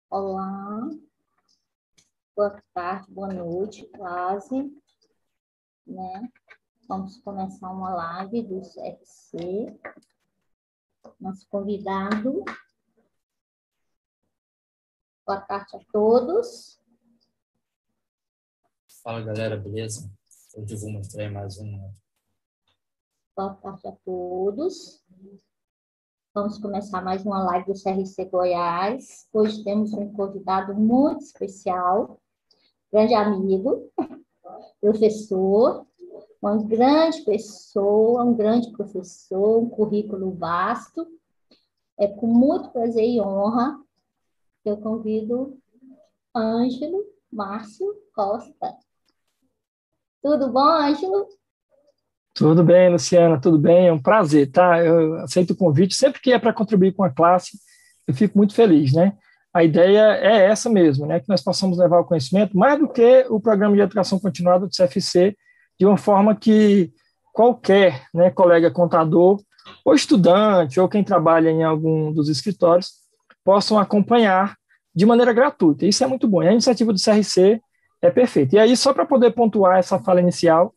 Olá, boa tarde, boa noite, quase, né? Vamos começar uma live do CFC. Nosso convidado. Boa tarde a todos. Fala, galera, beleza? Hoje eu vou mostrar mais uma. Boa tarde a todos. Vamos começar mais uma live do CRC Goiás. Hoje temos um convidado muito especial, grande amigo, professor, uma grande pessoa, um grande professor, um currículo vasto. É com muito prazer e honra que eu convido Ângelo Márcio Costa. Tudo bom, Ângelo? Tudo bem, Luciana, tudo bem, é um prazer, tá? Eu aceito o convite, sempre que é para contribuir com a classe, eu fico muito feliz, né? A ideia é essa mesmo, né? Que nós possamos levar o conhecimento, mais do que o programa de educação continuada do CFC, de uma forma que qualquer, né, colega contador, ou estudante, ou quem trabalha em algum dos escritórios, possam acompanhar de maneira gratuita. Isso é muito bom, e a iniciativa do CRC é perfeita. E aí, só para poder pontuar essa fala inicial,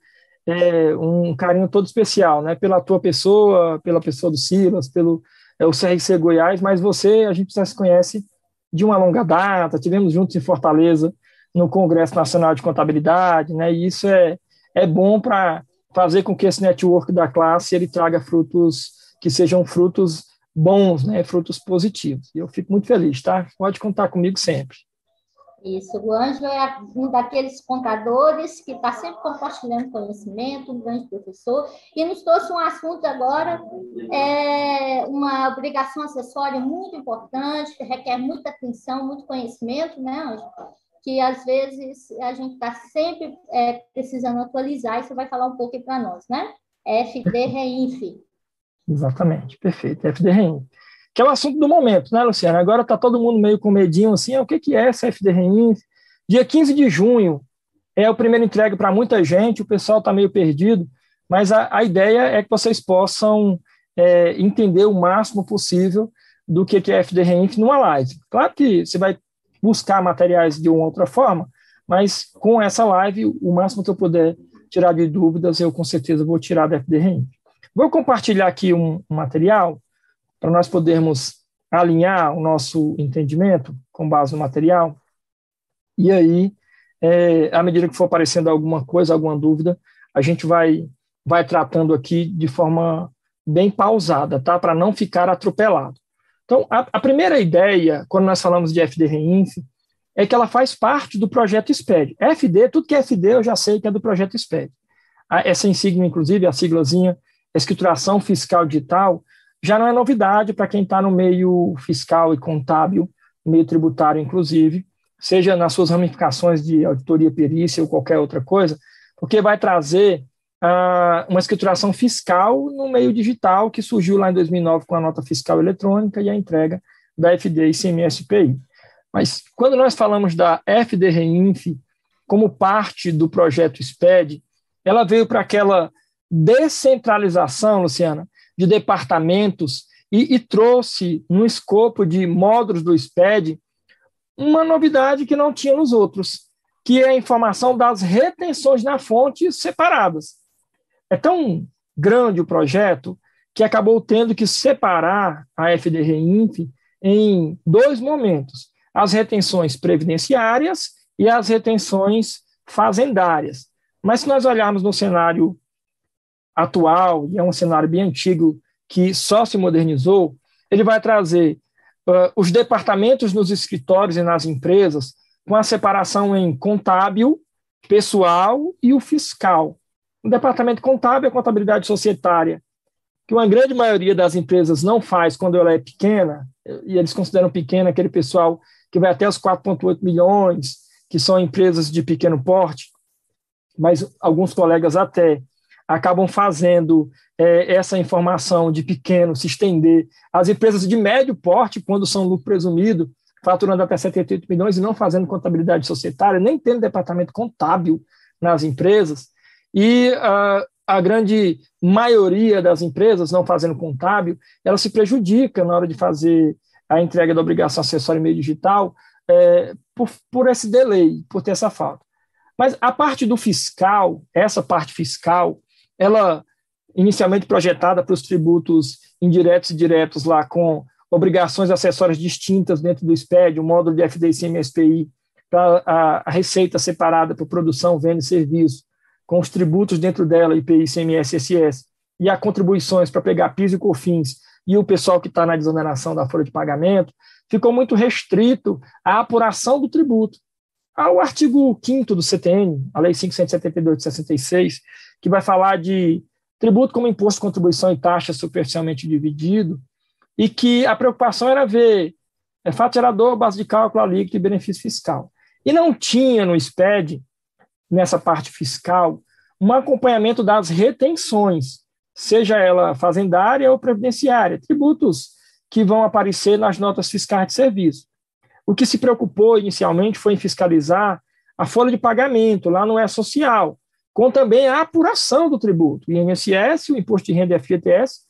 um carinho todo especial, né, pela tua pessoa, pela pessoa do Silas, pelo o CRC Goiás, mas a gente já se conhece de uma longa data, tivemos juntos em Fortaleza, no Congresso Nacional de Contabilidade, né, e isso é bom para fazer com que esse network da classe ele traga frutos que sejam frutos bons, né, frutos positivos. E eu fico muito feliz, tá? Pode contar comigo sempre. Isso, o Ângelo é um daqueles contadores que está sempre compartilhando conhecimento, um grande professor, e nos trouxe um assunto agora, uma obrigação acessória muito importante, que requer muita atenção, muito conhecimento, né, Ângelo? Que às vezes a gente está sempre precisando atualizar, e você vai falar um pouco para nós, né? FD Reinf. Exatamente, perfeito, FD Reinf. Que é o assunto do momento, né, Luciana? Agora está todo mundo meio com medinho assim, o que é essa FD Reinf? Dia 15 de junho é o primeiro entregue para muita gente, o pessoal está meio perdido, mas a ideia é que vocês possam entender o máximo possível do que é FD Reinf numa live. Claro que você vai buscar materiais de uma outra forma, mas com essa live, o máximo que eu puder tirar de dúvidas, eu com certeza vou tirar da FD Reinf. Vou compartilhar aqui um material para nós podermos alinhar o nosso entendimento com base no material. E aí, à medida que for aparecendo alguma coisa, alguma dúvida, a gente vai tratando aqui de forma bem pausada, tá? Para não ficar atropelado. Então, a primeira ideia, quando nós falamos de FD Reinf, é que ela faz parte do projeto SPED. FD, tudo que é FD eu já sei que é do projeto SPED. Essa insígnia, inclusive, a siglazinha, escrituração fiscal digital, já não é novidade para quem está no meio fiscal e contábil, meio tributário, inclusive, seja nas suas ramificações de auditoria, perícia ou qualquer outra coisa, porque vai trazer uma escrituração fiscal no meio digital, que surgiu lá em 2009 com a nota fiscal eletrônica e a entrega da FD e ICMS-PI. Mas quando nós falamos da FD Reinf como parte do projeto SPED, ela veio para aquela descentralização, Luciana, de departamentos e trouxe, no escopo de módulos do SPED, uma novidade que não tinha nos outros, que é a informação das retenções na fonte separadas. É tão grande o projeto que acabou tendo que separar a FD Reinf em dois momentos, as retenções previdenciárias e as retenções fazendárias. Mas se nós olharmos no cenário atual, e é um cenário bem antigo que só se modernizou, ele vai trazer os departamentos nos escritórios e nas empresas com a separação em contábil, pessoal e o fiscal. O departamento contábil é a contabilidade societária, que uma grande maioria das empresas não faz quando ela é pequena, e eles consideram pequena aquele pessoal que vai até os 4,8 milhões, que são empresas de pequeno porte, mas alguns colegas até acabam fazendo essa informação de pequeno se estender às empresas de médio porte, quando são lucro presumido, faturando até 78 milhões e não fazendo contabilidade societária, nem tendo departamento contábil nas empresas, e a grande maioria das empresas não fazendo contábil, ela se prejudica na hora de fazer a entrega da obrigação acessória em meio digital, por esse delay, por ter essa falta. Mas a parte do fiscal, essa parte fiscal, ela inicialmente projetada para os tributos indiretos e diretos lá com obrigações acessórias distintas dentro do SPED, o módulo de FDI, ICMS, SPI, para a receita separada por produção, venda e serviço, com os tributos dentro dela, IPI, ICMS, ISS, e as contribuições para pegar PIS e COFINS, e o pessoal que está na desoneração da folha de pagamento, ficou muito restrito à apuração do tributo. Ao artigo 5º do CTN, a Lei 572 de 66, que vai falar de tributo como imposto, contribuição e taxa superficialmente dividido, e que a preocupação era ver fato gerador, base de cálculo, alíquota e benefício fiscal. E não tinha no SPED, nessa parte fiscal, um acompanhamento das retenções, seja ela fazendária ou previdenciária, tributos que vão aparecer nas notas fiscais de serviço. O que se preocupou inicialmente foi em fiscalizar a folha de pagamento lá no E-Social, com também a apuração do tributo, o INSS, o Imposto de Renda e FGTS,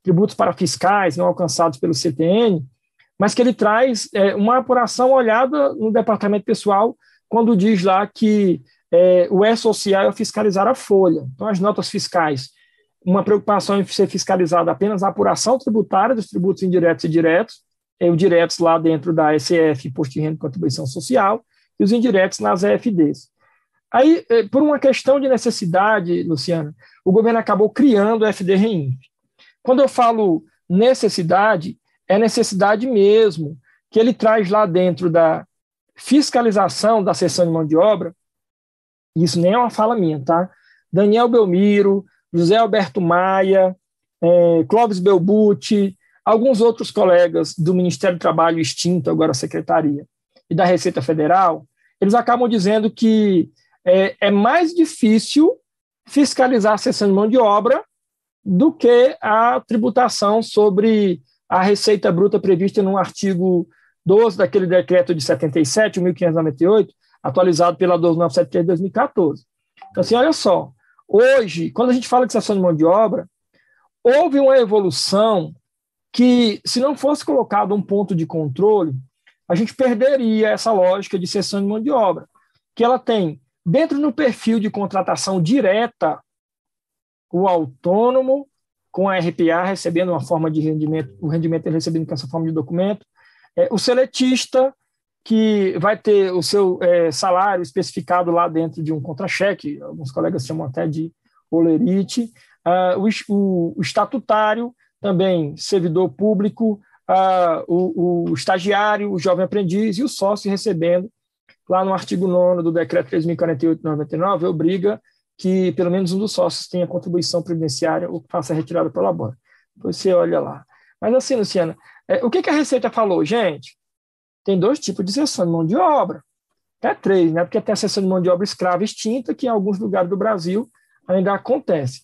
tributos para fiscais não alcançados pelo CTN, mas que ele traz uma apuração olhada no departamento pessoal, quando diz lá que o E-Social é fiscalizar a folha. Então, as notas fiscais, uma preocupação em ser fiscalizada apenas a apuração tributária dos tributos indiretos e diretos, os diretos lá dentro da SF, Imposto de Renda e Contribuição Social, e os indiretos nas EFDs. Aí, por uma questão de necessidade, Luciana, o governo acabou criando o FD-REINF. Quando eu falo necessidade, é necessidade mesmo, que ele traz lá dentro da fiscalização da cessão de mão de obra, isso nem é uma fala minha, tá? Daniel Belmiro, José Alberto Maia, Clóvis Belbucci, alguns outros colegas do Ministério do Trabalho extinto, agora a Secretaria, e da Receita Federal, eles acabam dizendo que é mais difícil fiscalizar a cessão de mão de obra do que a tributação sobre a receita bruta prevista no artigo 12 daquele decreto de 77, 1598, atualizado pela 12973 de 2014. Então, assim, olha só, hoje, quando a gente fala de cessão de mão de obra, houve uma evolução que, se não fosse colocado um ponto de controle, a gente perderia essa lógica de cessão de mão de obra, que ela tem, dentro do perfil de contratação direta, o autônomo com a RPA recebendo uma forma de rendimento, o rendimento ele recebendo com essa forma de documento, o seletista, que vai ter o seu salário especificado lá dentro de um contra-cheque, alguns colegas chamam até de olerite, o estatutário, também servidor público, o estagiário, o jovem aprendiz e o sócio recebendo, lá no artigo 9º do decreto 3.048/99, obriga que pelo menos um dos sócios tenha contribuição previdenciária ou faça a retirada pelo labore. Depois você olha lá. Mas assim, Luciana, o que a Receita falou? Gente, tem 2 tipos de cessão de mão de obra. Até 3, né? Porque tem a cessão de mão de obra escrava extinta, que em alguns lugares do Brasil ainda acontece.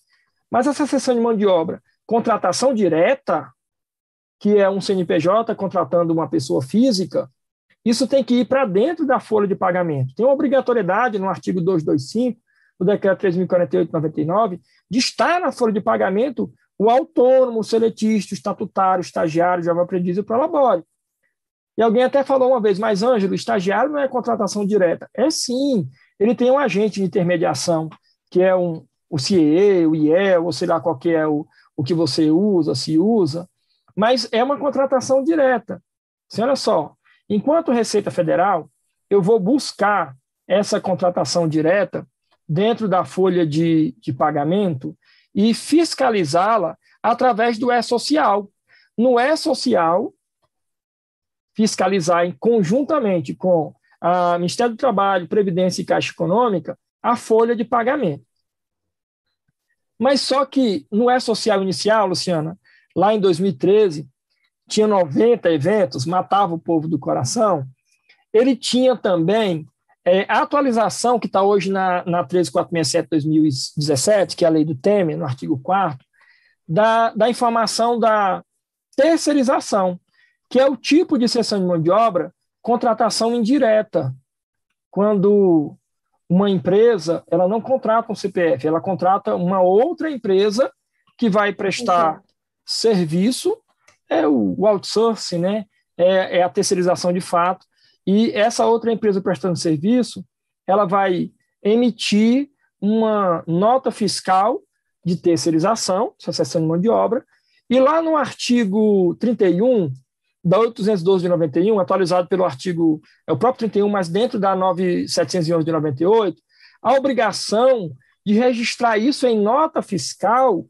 Mas essa cessão de mão de obra, contratação direta, que é um CNPJ contratando uma pessoa física, isso tem que ir para dentro da folha de pagamento. Tem uma obrigatoriedade no artigo 225 do decreto 3.048/99 de estar na folha de pagamento o autônomo, o seletista, o estatutário, o estagiário, o jovem aprendiz e o prolabore. E alguém até falou uma vez, mas Ângelo, o estagiário não é contratação direta. É sim, ele tem um agente de intermediação, que é o CIE, o IEL, ou sei lá qual que é o que você usa, se usa, mas é uma contratação direta. Assim, olha só, enquanto Receita Federal, eu vou buscar essa contratação direta dentro da folha de pagamento e fiscalizá-la através do E-Social. No E-Social, fiscalizar conjuntamente com o Ministério do Trabalho, Previdência e Caixa Econômica a folha de pagamento. Mas só que no E-Social inicial, Luciana, lá em 2013, tinha 90 eventos, matava o povo do coração, ele tinha também a atualização que está hoje na 13.467/2017, que é a lei do Temer, no artigo 4º, da informação da terceirização, que é o tipo de cessão de mão de obra, contratação indireta, quando uma empresa ela não contrata um CPF, ela contrata uma outra empresa que vai prestar serviço, o outsourcing, né? é a terceirização de fato, e essa outra empresa prestando serviço, ela vai emitir uma nota fiscal de terceirização, cessação de mão de obra, e lá no artigo 31 da 8.212 de 91, atualizado pelo artigo, é o próprio 31, mas dentro da 9.711 de 98, a obrigação de registrar isso em nota fiscal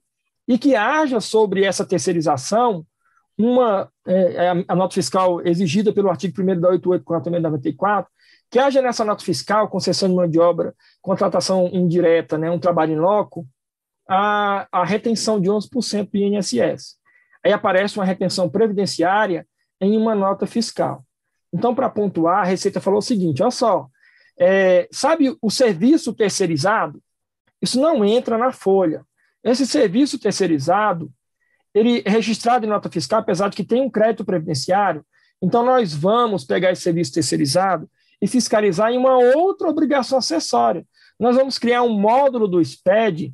e que haja sobre essa terceirização a nota fiscal exigida pelo artigo 1º da 884 de 94, que haja nessa nota fiscal, concessão de mão de obra, contratação indireta, né, um trabalho em loco, a retenção de 11% do INSS. Aí aparece uma retenção previdenciária em uma nota fiscal. Então, para pontuar, a Receita falou o seguinte, olha só, sabe o serviço terceirizado? Isso não entra na folha. Esse serviço terceirizado, ele é registrado em nota fiscal, apesar de que tem um crédito previdenciário, então nós vamos pegar esse serviço terceirizado e fiscalizar em uma outra obrigação acessória. Nós vamos criar um módulo do SPED,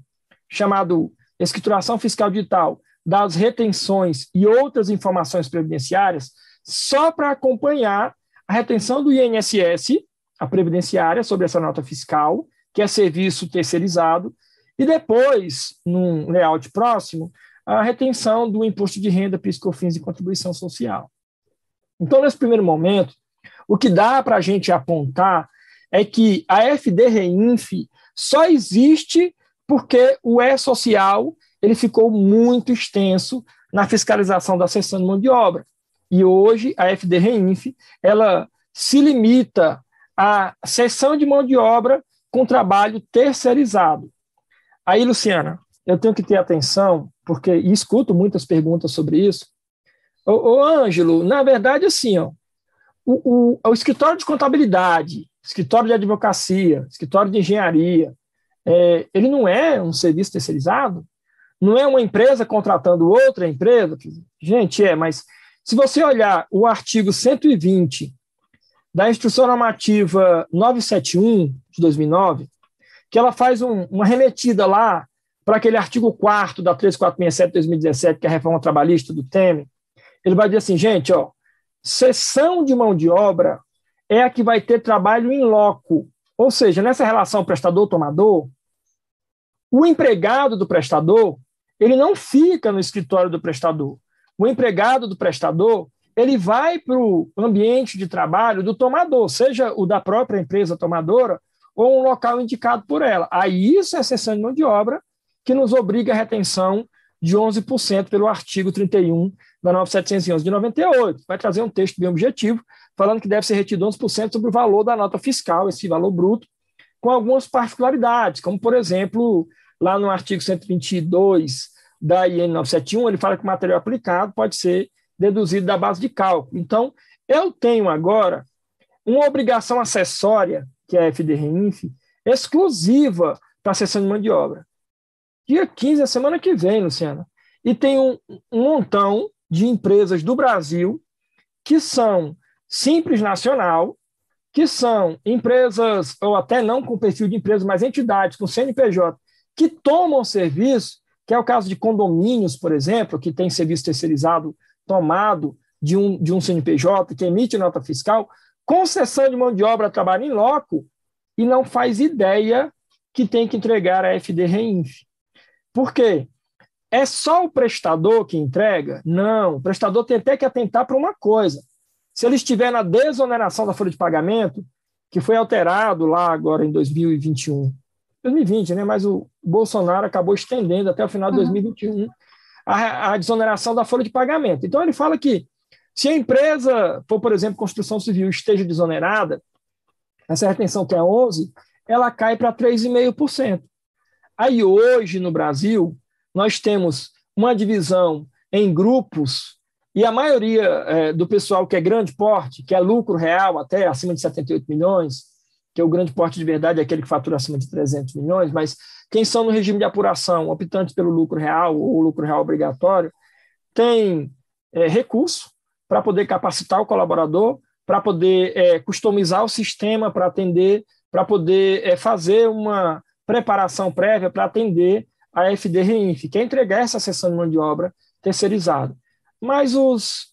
chamado Escrituração Fiscal Digital, das retenções e outras informações previdenciárias, só para acompanhar a retenção do INSS, a previdenciária, sobre essa nota fiscal, que é serviço terceirizado, e depois, num layout próximo, a retenção do imposto de renda, PIS, COFINS e contribuição social. Então, nesse primeiro momento, o que dá para a gente apontar é que a FD-REINF só existe porque o E-Social ele ficou muito extenso na fiscalização da cessão de mão de obra. E hoje a FD-REINF ela se limita à cessão de mão de obra com trabalho terceirizado. Aí, Luciana, eu tenho que ter atenção, porque escuto muitas perguntas sobre isso. Ô Ângelo, na verdade, assim, ó, o escritório de contabilidade, escritório de advocacia, escritório de engenharia, ele não é um serviço terceirizado? Não é uma empresa contratando outra empresa? Gente, mas se você olhar o artigo 120 da Instrução Normativa 971 de 2009, que ela faz uma remetida lá para aquele artigo 4º da 13467 de 2017, que é a reforma trabalhista do Temer, ele vai dizer assim, gente, ó, cessão de mão de obra é a que vai ter trabalho in loco, ou seja, nessa relação prestador-tomador, o empregado do prestador, ele não fica no escritório do prestador. O empregado do prestador, ele vai para o ambiente de trabalho do tomador, seja o da própria empresa tomadora ou um local indicado por ela. Aí isso é cessão de mão de obra que nos obriga à retenção de 11% pelo artigo 31 da 9.711 de 98. Vai trazer um texto bem objetivo, falando que deve ser retido 11% sobre o valor da nota fiscal, esse valor bruto, com algumas particularidades, como, por exemplo, lá no artigo 122 da IN 971, ele fala que o material aplicado pode ser deduzido da base de cálculo. Então, eu tenho agora uma obrigação acessória, que é a FD-REINF, exclusiva para a cessão de mão de obra. Dia 15, a semana que vem, Luciana. E tem um montão de empresas do Brasil que são Simples Nacional, que são empresas, ou até não com perfil de empresa, mas entidades com CNPJ, que tomam serviço, que é o caso de condomínios, por exemplo, que tem serviço terceirizado tomado de um CNPJ, que emite nota fiscal, com cessão de mão de obra, trabalho em loco, e não faz ideia que tem que entregar a FD-REINF. Por quê? É só o prestador que entrega? Não, o prestador tem até que atentar para uma coisa. Se ele estiver na desoneração da folha de pagamento, que foi alterado lá agora em 2021, 2020, né? Mas o Bolsonaro acabou estendendo até o final de 2021 a desoneração da folha de pagamento. Então ele fala que se a empresa for, por exemplo, construção civil, esteja desonerada, essa retenção que é 11%, ela cai para 3,5%. Aí hoje no Brasil nós temos uma divisão em grupos e a maioria do pessoal que é grande porte, que é lucro real até acima de 78 milhões, que é o grande porte de verdade, é aquele que fatura acima de 300 milhões, mas quem são no regime de apuração, optantes pelo lucro real ou lucro real obrigatório, tem recurso para poder capacitar o colaborador, para poder customizar o sistema para atender, para poder fazer uma preparação prévia para atender a FD-REINF, que é entregar essa cessão de mão de obra terceirizada. Mas os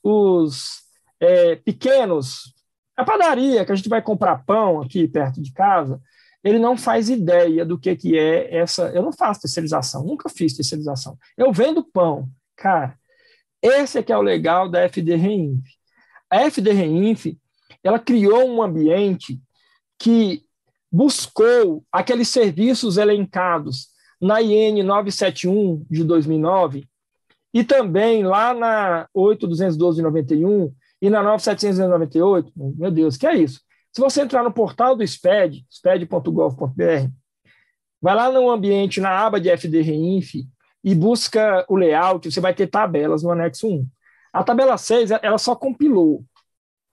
pequenos, a padaria, que a gente vai comprar pão aqui perto de casa, ele não faz ideia do que é essa... Eu não faço terceirização, nunca fiz terceirização. Eu vendo pão. Cara, esse é que é o legal da FD-Reinf. A FD-Reinf, ela criou um ambiente que buscou aqueles serviços elencados na IN 971 de 2009 e também lá na 8212 de 91 e na 9798. Meu Deus, que é isso? Se você entrar no portal do SPED, sped.gov.br, vai lá no ambiente, na aba de FD-Reinf e busca o layout, você vai ter tabelas no anexo 1. A tabela 6, ela só compilou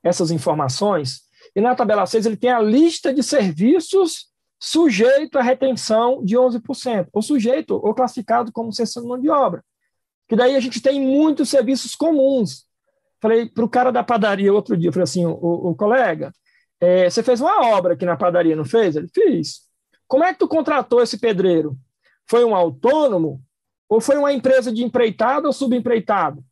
essas informações, e na tabela 6 ele tem a lista de serviços sujeito à retenção de 11%, ou sujeito, ou classificado como cessão de mão de obra. Que daí a gente tem muitos serviços comuns. Falei para o cara da padaria outro dia, falei assim, o colega, você fez uma obra aqui na padaria, não fez? Ele, fiz. Como é que tu contratou esse pedreiro? Foi um autônomo ou foi uma empresa de empreitado ou subempreitado?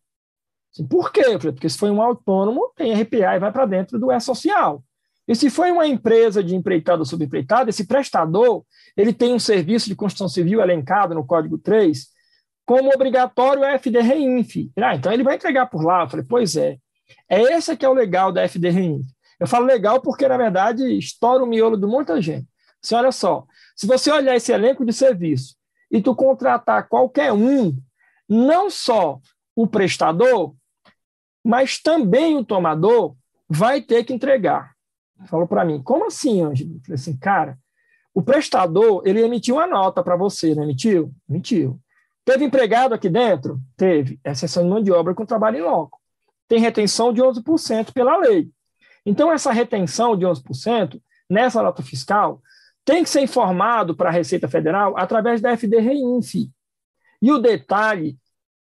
Assim, por quê? Eu falei, porque se foi um autônomo, tem RPA e vai para dentro do E-Social. E se foi uma empresa de empreitado ou subempreitado, esse prestador, ele tem um serviço de construção civil elencado no Código 3, como obrigatório FD-Reinf. Então ele vai entregar por lá. Eu falei, pois é. Esse que é o legal da FD-Reinf. Eu falo legal porque, na verdade, estoura o miolo de muita gente. Você olha só, se você olhar esse elenco de serviço e tu contratar qualquer um, não só o prestador, mas também o tomador vai ter que entregar. Falou para mim, como assim, Ângelo? Eu falei assim, cara, o prestador, ele emitiu uma nota para você, não emitiu? Emitiu. Teve empregado aqui dentro? Teve. É cessão de mão de obra com trabalho em loco. Tem retenção de 11% pela lei. Então, essa retenção de 11%, nessa nota fiscal, tem que ser informado para a Receita Federal através da FD-Reinf. E o detalhe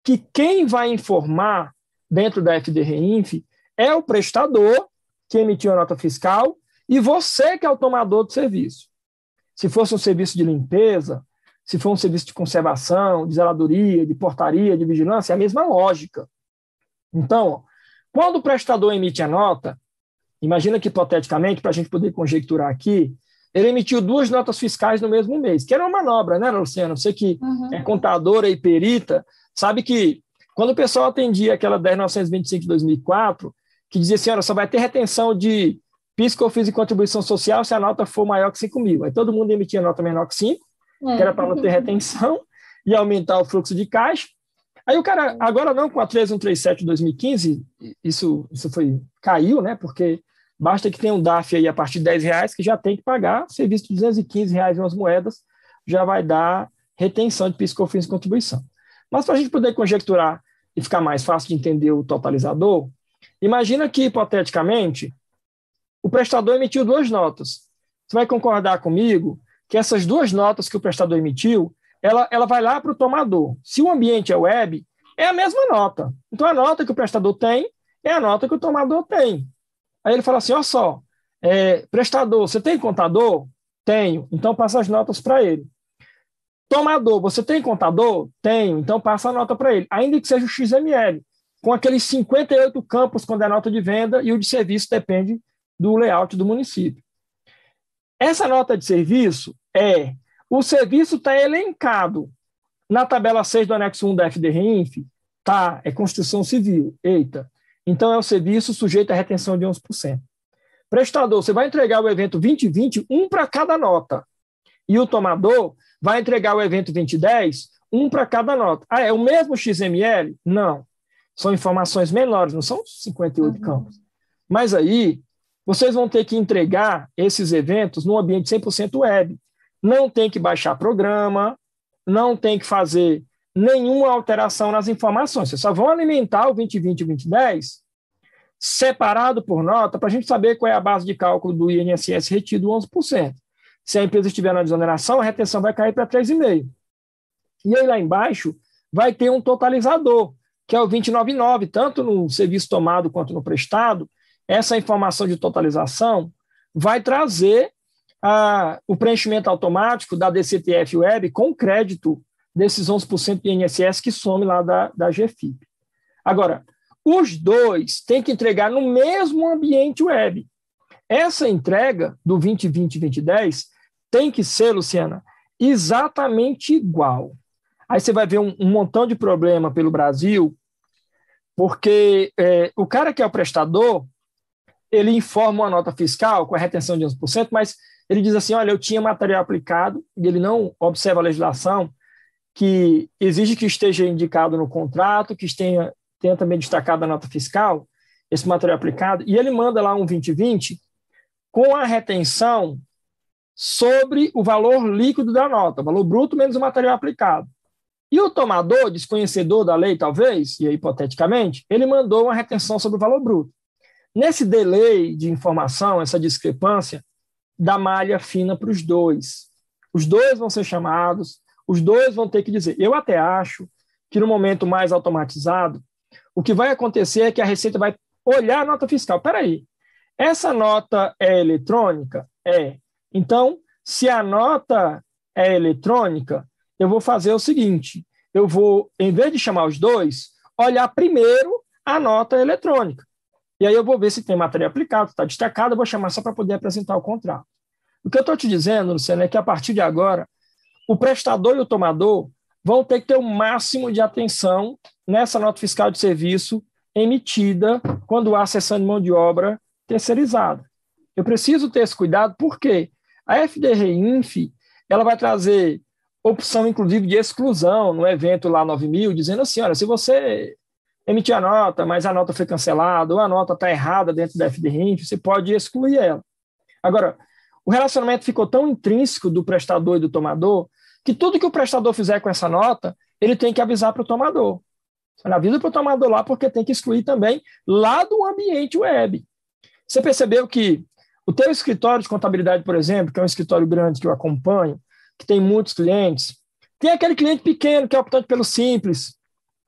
que quem vai informar dentro da FD-Reinf é o prestador que emitiu a nota fiscal e você que é o tomador do serviço. Se fosse um serviço de limpeza, se for um serviço de conservação, de zeladoria, de portaria, de vigilância, é a mesma lógica. Então, quando o prestador emite a nota, imagina que, hipoteticamente, para a gente poder conjecturar aqui, ele emitiu 2 notas fiscais no mesmo mês, que era uma manobra, né, Luciana? Você que é contadora e perita, sabe que quando o pessoal atendia aquela 10.925 de 2004, que dizia assim, olha, só vai ter retenção de PIS, COFINS e contribuição social se a nota for maior que 5 mil. Aí todo mundo emitia nota menor que 5, que era para não ter retenção e aumentar o fluxo de caixa. Aí o cara, agora não, com a 13137 de 2015, isso caiu, né? Porque basta que tenha um DAF aí a partir de R$10, que já tem que pagar, serviço de R$215 em umas moedas, já vai dar retenção de PIS, COFINS e contribuição. Mas para a gente poder conjecturar e ficar mais fácil de entender o totalizador, imagina que, hipoteticamente, o prestador emitiu 2 notas. Você vai concordar comigo que essas 2 notas que o prestador emitiu, ela vai lá para o tomador. Se o ambiente é web, é a mesma nota. Então, a nota que o prestador tem é a nota que o tomador tem. Aí ele fala assim, olha só, prestador, você tem contador? Tenho. Então, passa as notas para ele. Tomador, você tem contador? Tenho. Então, passa a nota para ele. Ainda que seja o XML, com aqueles 58 campos quando é nota de venda e o de serviço depende do layout do município. Essa nota de serviço o serviço está elencado na tabela 6 do anexo 1 da FD-Reinf, tá, é construção civil, eita, então é o serviço sujeito à retenção de 11%. Prestador, você vai entregar o evento 2020, um para cada nota, e o tomador vai entregar o evento 2010, um para cada nota. É o mesmo XML? Não, são informações menores, não são 58 campos. Mas aí, vocês vão ter que entregar esses eventos num ambiente 100% web. Não tem que baixar programa, não tem que fazer nenhuma alteração nas informações. Vocês só vão alimentar o 2020 e o 2010 separado por nota para a gente saber qual é a base de cálculo do INSS retido 11%. Se a empresa estiver na desoneração, a retenção vai cair para 3,5%. E aí lá embaixo vai ter um totalizador, que é o 299, tanto no serviço tomado quanto no prestado. Essa informação de totalização vai trazer o preenchimento automático da DCTF Web com crédito desses 11% de INSS que some lá da GFIP. Agora, Os dois têm que entregar no mesmo ambiente web. Essa entrega do 2020-2010 tem que ser, Luciana, exatamente igual. Aí você vai ver um montão de problema pelo Brasil, porque o cara que é o prestador, ele informa uma nota fiscal com a retenção de 11%, mas ele diz assim, olha, eu tinha material aplicado, e ele não observa a legislação que exige que esteja indicado no contrato, que tenha também destacado a nota fiscal, esse material aplicado, e ele manda lá um 2020 com a retenção sobre o valor líquido da nota, o valor bruto menos o material aplicado. E o tomador, desconhecedor da lei, talvez, e hipoteticamente, ele mandou uma retenção sobre o valor bruto. Nesse delay de informação, essa discrepância, dá malha fina para os dois. Os dois vão ser chamados, os dois vão ter que dizer. Eu até acho que no momento mais automatizado, o que vai acontecer é que a Receita vai olhar a nota fiscal. Espera aí, essa nota é eletrônica? É. Então, se a nota é eletrônica, eu vou fazer o seguinte, eu vou, em vez de chamar os dois, olhar primeiro a nota eletrônica. E aí eu vou ver se tem material aplicado, está destacado, eu vou chamar só para poder apresentar o contrato. O que eu estou te dizendo, Luciano, é que a partir de agora, o prestador e o tomador vão ter que ter o máximo de atenção nessa nota fiscal de serviço emitida quando há cessão de mão de obra terceirizada. Eu preciso ter esse cuidado porque a FDRINF ela vai trazer opção, inclusive, de exclusão no evento lá 9.000, dizendo assim, olha, se você emitir a nota, mas a nota foi cancelada, ou a nota está errada dentro da FDRINF, você pode excluir ela. Agora, o relacionamento ficou tão intrínseco do prestador e do tomador que tudo que o prestador fizer com essa nota, ele tem que avisar para o tomador. Ele avisa para o tomador lá, porque tem que excluir também lá do ambiente web. Você percebeu que o teu escritório de contabilidade, por exemplo, que é um escritório grande que eu acompanho, que tem muitos clientes, tem aquele cliente pequeno que é optante pelo Simples,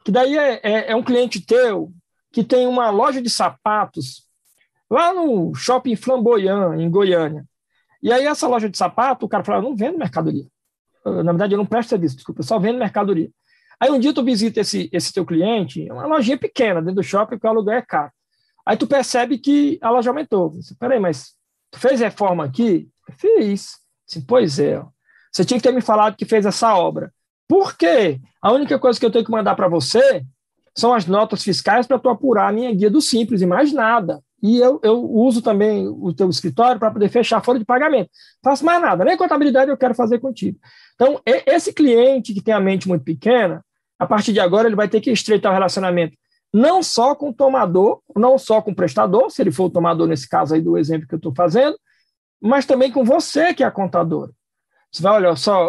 que daí é um cliente teu que tem uma loja de sapatos lá no Shopping Flamboyant, em Goiânia. E aí essa loja de sapato, o cara fala, eu não vendo mercadoria. Na verdade, eu não presto serviço, desculpa, eu só vendo mercadoria. Aí um dia tu visita esse teu cliente, é uma lojinha pequena dentro do shopping, porque o aluguel é caro. Aí tu percebe que a loja aumentou. Você, peraí, mas tu fez reforma aqui? Eu fiz. Assim, pois é. Você tinha que ter me falado que fez essa obra. Por quê? A única coisa que eu tenho que mandar para você são as notas fiscais para tu apurar a minha guia do Simples e mais nada. E eu uso também o teu escritório para poder fechar a folha de pagamento. Não faço mais nada, nem contabilidade eu quero fazer contigo. Então, esse cliente que tem a mente muito pequena, a partir de agora ele vai ter que estreitar o relacionamento não só com o tomador, não só com o prestador, se ele for o tomador nesse caso aí do exemplo que eu estou fazendo, mas também com você que é a contadora. Você vai, olha só,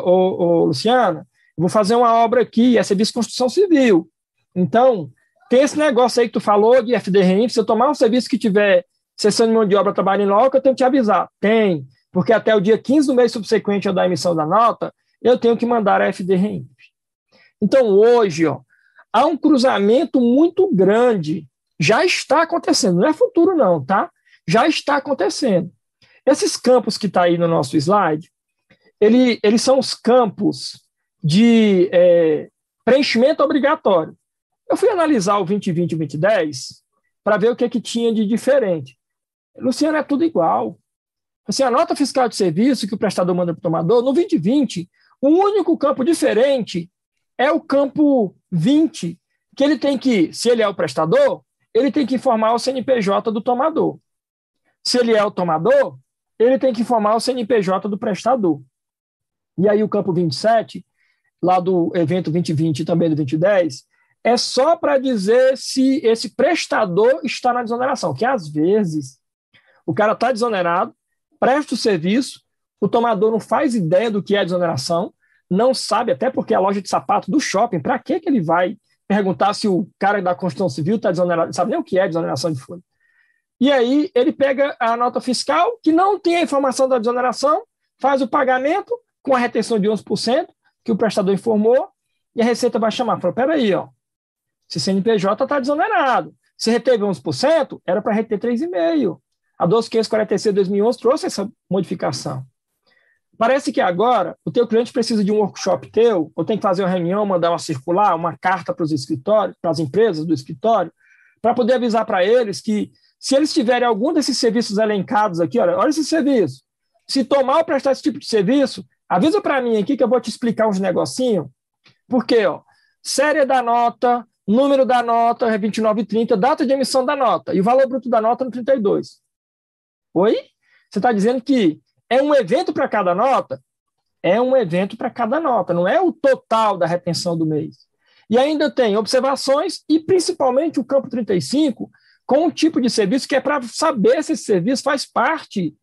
Luciana, eu vou fazer uma obra aqui, é serviço de construção civil. Então, tem esse negócio aí que tu falou de FDRINF, se eu tomar um serviço que tiver cessão de mão de obra trabalhando em loco, eu tenho que te avisar. Tem, porque até o dia 15 do mês subsequente ao da emissão da nota, eu tenho que mandar a FDRINF. Então, hoje, há um cruzamento muito grande, já está acontecendo, não é futuro não, tá? Já está acontecendo. Esses campos que está aí no nosso slide, eles são os campos de preenchimento obrigatório. Eu fui analisar o 2020 e o 2010 para ver o que tinha de diferente. Luciano, é tudo igual. Assim, a nota fiscal de serviço que o prestador manda para o tomador, no 2020, o único campo diferente é o campo 20, que ele tem que, se ele é o prestador, ele tem que informar o CNPJ do tomador. Se ele é o tomador, ele tem que informar o CNPJ do prestador. E aí o campo 27, lá do evento 2020 e também do 2010, é só para dizer se esse prestador está na desoneração, que às vezes o cara está desonerado, presta o serviço, o tomador não faz ideia do que é desoneração, não sabe, até porque a loja de sapato do shopping, para que ele vai perguntar se o cara da construção civil está desonerado, não sabe nem o que é desoneração de folha. E aí ele pega a nota fiscal, que não tem a informação da desoneração, faz o pagamento com a retenção de 11%, que o prestador informou, e a Receita vai chamar, fala, peraí, se CNPJ está desonerado, se reteve 11%, era para reter 3,5%. A 12.546 de 2011 trouxe essa modificação. Parece que agora o teu cliente precisa de um workshop teu, ou tem que fazer uma reunião, mandar uma circular, uma carta para os escritórios, para as empresas do escritório, para poder avisar para eles que, se eles tiverem algum desses serviços elencados aqui, olha esse serviço, se tomar ou prestar esse tipo de serviço, avisa para mim aqui que eu vou te explicar uns negocinhos, porque, série da nota, número da nota é 29,30, data de emissão da nota, e o valor bruto da nota no 32. Oi? Você está dizendo que é um evento para cada nota? É um evento para cada nota, não é o total da retenção do mês. E ainda tem observações e, principalmente, o campo 35, com um tipo de serviço que é para saber se esse serviço faz parte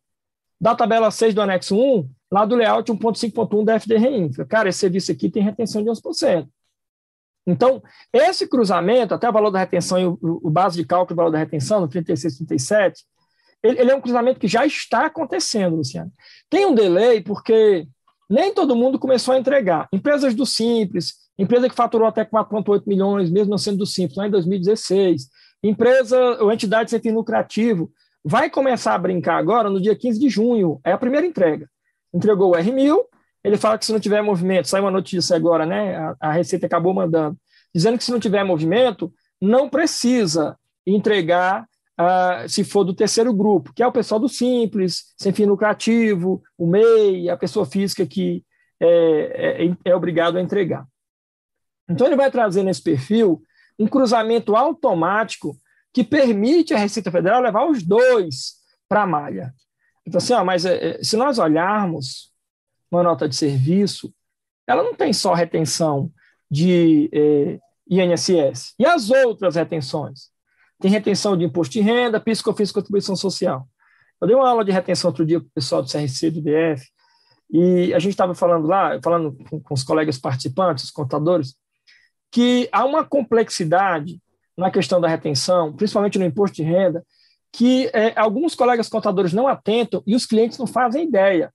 da tabela 6 do anexo 1, lá do layout 1.5.1 da FDRI. Cara, esse serviço aqui tem retenção de 11%. Então, esse cruzamento, até o valor da retenção e o base de cálculo do valor da retenção, no 36, 37, ele é um cruzamento que já está acontecendo, Luciano. Tem um delay porque nem todo mundo começou a entregar. Empresas do Simples, empresa que faturou até 4,8 milhões, mesmo não sendo do Simples, lá em 2016, empresa ou entidade sem fim lucrativo, vai começar a brincar agora no dia 15 de junho, é a primeira entrega. Entregou o R1000, ele fala que se não tiver movimento, sai uma notícia agora, né? A Receita acabou mandando, dizendo que se não tiver movimento, não precisa entregar se for do terceiro grupo, que é o pessoal do Simples, sem fim lucrativo, o MEI, a pessoa física que é obrigado a entregar. Então, ele vai trazer nesse perfil um cruzamento automático que permite a Receita Federal levar os dois para a malha. Então, assim, mas se nós olharmos uma nota de serviço, ela não tem só retenção de INSS. E as outras retenções? Tem retenção de imposto de renda, PIS, COFINS e contribuição social. Eu dei uma aula de retenção outro dia com o pessoal do CRC, do DF, e a gente estava falando lá, falando com os colegas participantes, os contadores, que há uma complexidade na questão da retenção, principalmente no imposto de renda, que alguns colegas contadores não atentam e os clientes não fazem ideia.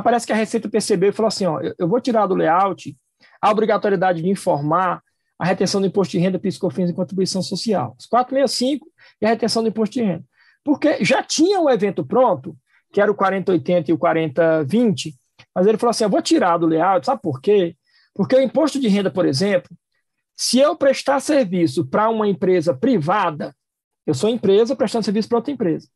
Parece que a Receita percebeu e falou assim, eu vou tirar do layout a obrigatoriedade de informar a retenção do imposto de renda, PIS, COFINS e contribuição social, os 465 e a retenção do imposto de renda. Porque já tinha o evento pronto, que era o 4080 e o 4020, mas ele falou assim, eu vou tirar do layout, sabe por quê? Porque o imposto de renda, por exemplo, se eu prestar serviço para uma empresa privada, eu sou empresa prestando serviço para outra empresa.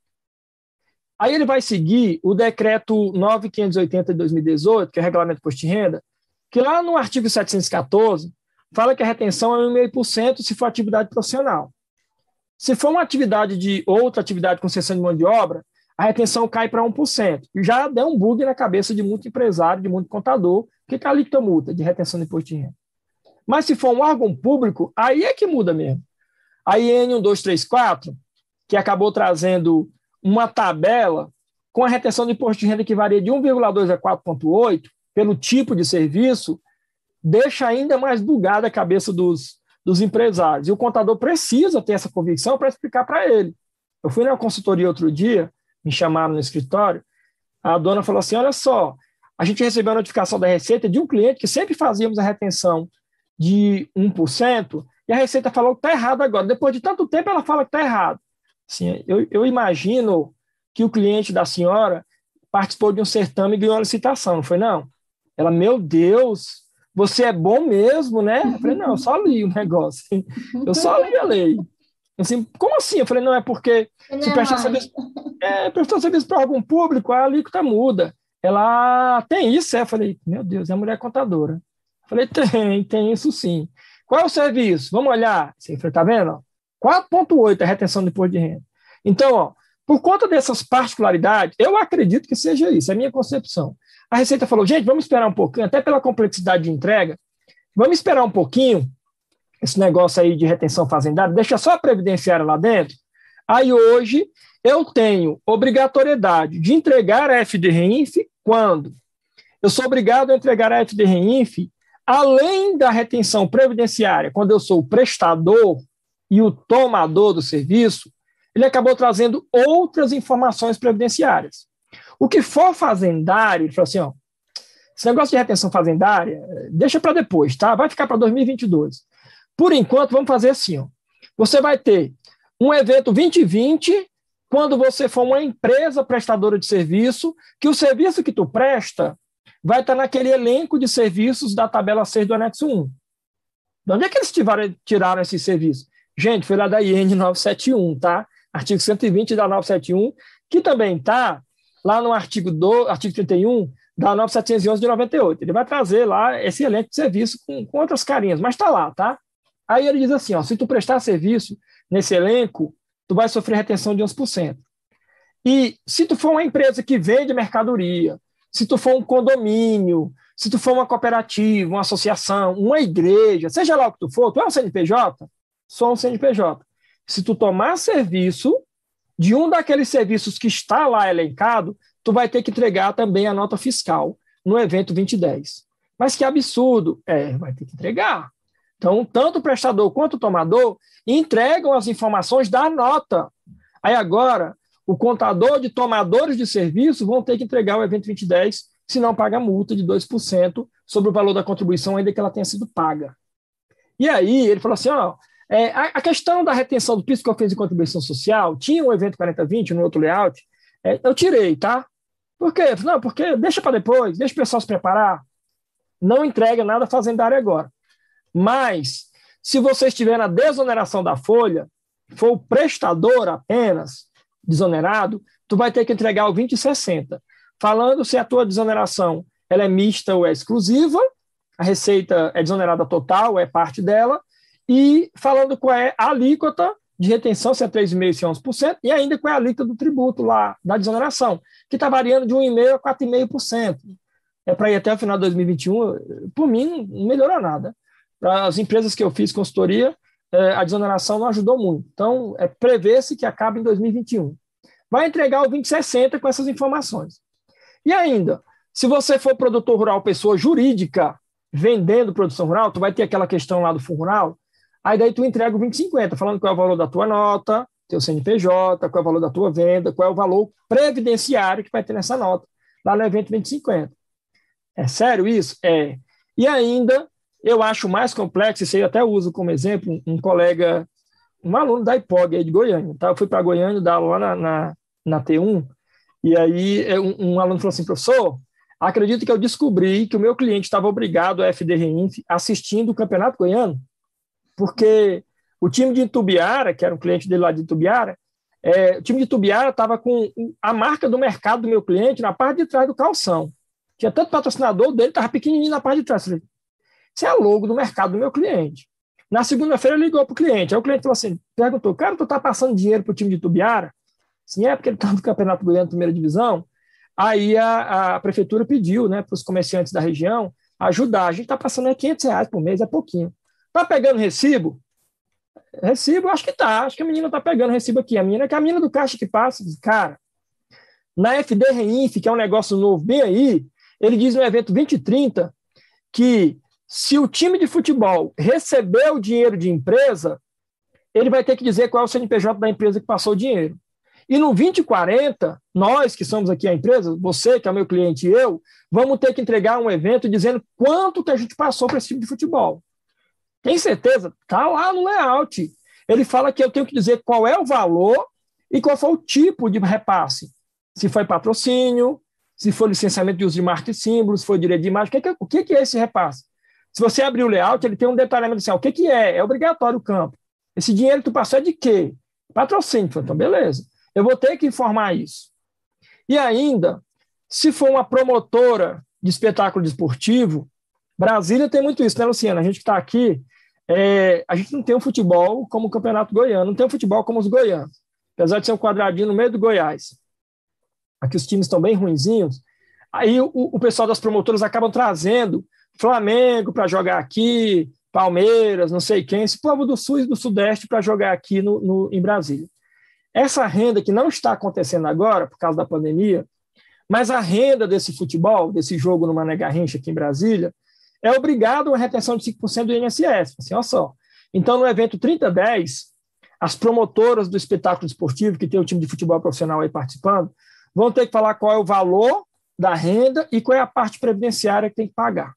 Aí ele vai seguir o decreto 9580 de 2018, que é o regulamento do imposto de renda, que lá no artigo 714 fala que a retenção é 1,5% se for atividade profissional. Se for uma atividade de outra atividade com cessão de mão de obra, a retenção cai para 1%. E já deu um bug na cabeça de muito empresário, de muito contador, que é a alíquota multa de retenção do imposto de renda. Mas se for um órgão público, aí é que muda mesmo. A IN 1234, que acabou trazendo uma tabela com a retenção do imposto de renda que varia de 1,2 a 4,8, pelo tipo de serviço, deixa ainda mais bugada a cabeça dos empresários. E o contador precisa ter essa convicção para explicar para ele. Eu fui na consultoria outro dia, me chamaram no escritório, a dona falou assim, olha só, a gente recebeu a notificação da Receita de um cliente que sempre fazíamos a retenção de 1%, e a Receita falou que está errado agora. Depois de tanto tempo, ela fala que está errado. Assim, eu imagino que o cliente da senhora participou de um certame e ganhou a licitação, não foi não? Ela, meu Deus, você é bom mesmo, né? Eu falei, não, eu só li o negócio. Eu só li a lei. Assim, como assim? Eu falei, não, é porque se prestar serviço para algum público, a alíquota muda. Ela tem isso? Eu falei, meu Deus, é a mulher contadora. Eu falei, tem isso sim. Qual é o serviço? Vamos olhar. Você falou, tá vendo? 4,8 é a retenção do imposto de renda. Então, por conta dessas particularidades, eu acredito que seja isso, é a minha concepção. A Receita falou, gente, vamos esperar um pouquinho, até pela complexidade de entrega, vamos esperar um pouquinho esse negócio aí de retenção fazendária, deixa só a previdenciária lá dentro. Aí hoje eu tenho obrigatoriedade de entregar a FDRINF quando? Eu sou obrigado a entregar a FDRINF além da retenção previdenciária, quando eu sou o prestador e o tomador do serviço, ele acabou trazendo outras informações previdenciárias. O que for fazendário, ele falou assim, esse negócio de retenção fazendária, deixa para depois, tá? Vai ficar para 2022. Por enquanto, vamos fazer assim, você vai ter um evento 2020, quando você for uma empresa prestadora de serviço, que o serviço que tu presta vai estar naquele elenco de serviços da tabela 6 do anexo 1. De onde é que eles tiraram esse serviço? Gente, foi lá da IN 971, tá? Artigo 120 da 971, que também está lá no artigo 31 da 9711 de 98. Ele vai trazer lá esse elenco de serviço com outras carinhas, mas está lá, tá? Aí ele diz assim, ó, se tu prestar serviço nesse elenco, tu vai sofrer retenção de 11%. E se tu for uma empresa que vende mercadoria, se tu for um condomínio, se tu for uma cooperativa, uma associação, uma igreja, seja lá o que tu for, tu é um CNPJ? Sou um CNPJ. Se tu tomar serviço de um daqueles serviços que está lá elencado, tu vai ter que entregar também a nota fiscal no evento 2010. Mas que absurdo. Vai ter que entregar. Então, tanto o prestador quanto o tomador entregam as informações da nota. Aí agora, o contador de tomadores de serviço vão ter que entregar o evento 2010, se não paga multa de 2% sobre o valor da contribuição, ainda que ela tenha sido paga. E aí, ele falou assim, ó, a questão da retenção do PIS, COFINS e contribuição social, tinha um evento 4020 no outro layout, eu tirei, tá? Por quê? Não, porque deixa para depois, deixa o pessoal se preparar, não entrega nada fazendário agora. Mas, se você estiver na desoneração da folha, for o prestador apenas desonerado, tu vai ter que entregar o 2060. Falando se a tua desoneração ela é mista ou é exclusiva, a receita é desonerada total, é parte dela, e falando qual é a alíquota de retenção, se é 3,5% se é 11%, e ainda qual é a alíquota do tributo lá, da desoneração, que está variando de 1,5% a 4,5%. Para ir até o final de 2021, por mim, não melhorou nada. Para as empresas que eu fiz consultoria, a desoneração não ajudou muito. Então, prevê-se que acabe em 2021. Vai entregar o 2060 com essas informações. E ainda, se você for produtor rural, pessoa jurídica, vendendo produção rural, tu vai ter aquela questão lá do Fundo Rural, aí daí tu entrega o 2050, falando qual é o valor da tua nota, teu CNPJ, qual é o valor da tua venda, qual é o valor previdenciário que vai ter nessa nota, lá no evento 2050. É sério isso? É. E ainda, eu acho mais complexo, isso aí eu até uso como exemplo, um colega, um aluno da IPOG aí de Goiânia, tá? Eu fui para Goiânia dar aula na T1, e aí um aluno falou assim, professor, acredito que eu descobri que o meu cliente estava obrigado a FDRINF assistindo o Campeonato Goiano, porque o time de Itubiara, que era um cliente dele lá de Itubiara, o time de Itubiara estava com a marca do mercado do meu cliente na parte de trás do calção. Tinha tanto patrocinador dele, estava pequenininho na parte de trás. Falei, isso é a logo do mercado do meu cliente. Na segunda-feira ele ligou para o cliente, aí o cliente falou assim, perguntou, cara, tu está passando dinheiro para o time de Itubiara? Sim, porque ele está no Campeonato Goiano, primeira divisão. Aí a prefeitura pediu, né, para os comerciantes da região ajudar. A gente está passando R$500 por mês, é pouquinho. Está pegando recibo? Recibo, acho que está. Acho que a menina está pegando recibo aqui. A menina que é a menina do caixa que passa. Cara, na FDRINF, que é um negócio novo bem aí, ele diz no evento 2030 que se o time de futebol receber o dinheiro de empresa, ele vai ter que dizer qual é o CNPJ da empresa que passou o dinheiro. E no 2040, nós que somos aqui a empresa, você que é meu cliente e eu, vamos ter que entregar um evento dizendo quanto que a gente passou para esse time de futebol. Tem certeza? Está lá no layout. Ele fala que eu tenho que dizer qual é o valor e qual foi o tipo de repasse. Se foi patrocínio, se foi licenciamento de uso de marca e símbolos, se foi direito de imagem, o que é esse repasse? Se você abrir o layout, ele tem um detalhamento assim, o que é? É obrigatório o campo. Esse dinheiro que tu passou é de quê? Patrocínio. Então, beleza. Eu vou ter que informar isso. E ainda, se for uma promotora de espetáculo desportivo, Brasília tem muito isso, né, Luciana? A gente que está aqui, a gente não tem um futebol como o Campeonato Goiano, não tem um futebol como os goianos, apesar de ser um quadradinho no meio do Goiás. Aqui os times estão bem ruinzinhos. Aí o pessoal das promotoras acabam trazendo Flamengo para jogar aqui, Palmeiras, não sei quem, esse povo do Sul e do Sudeste para jogar aqui em Brasília. Essa renda que não está acontecendo agora, por causa da pandemia, mas a renda desse futebol, desse jogo no Mané Garrincha aqui em Brasília, é obrigado a uma retenção de 5% do INSS. Assim, olha só. Então, no evento 3010, as promotoras do espetáculo esportivo, que tem o time de futebol profissional aí participando, vão ter que falar qual é o valor da renda e qual é a parte previdenciária que tem que pagar.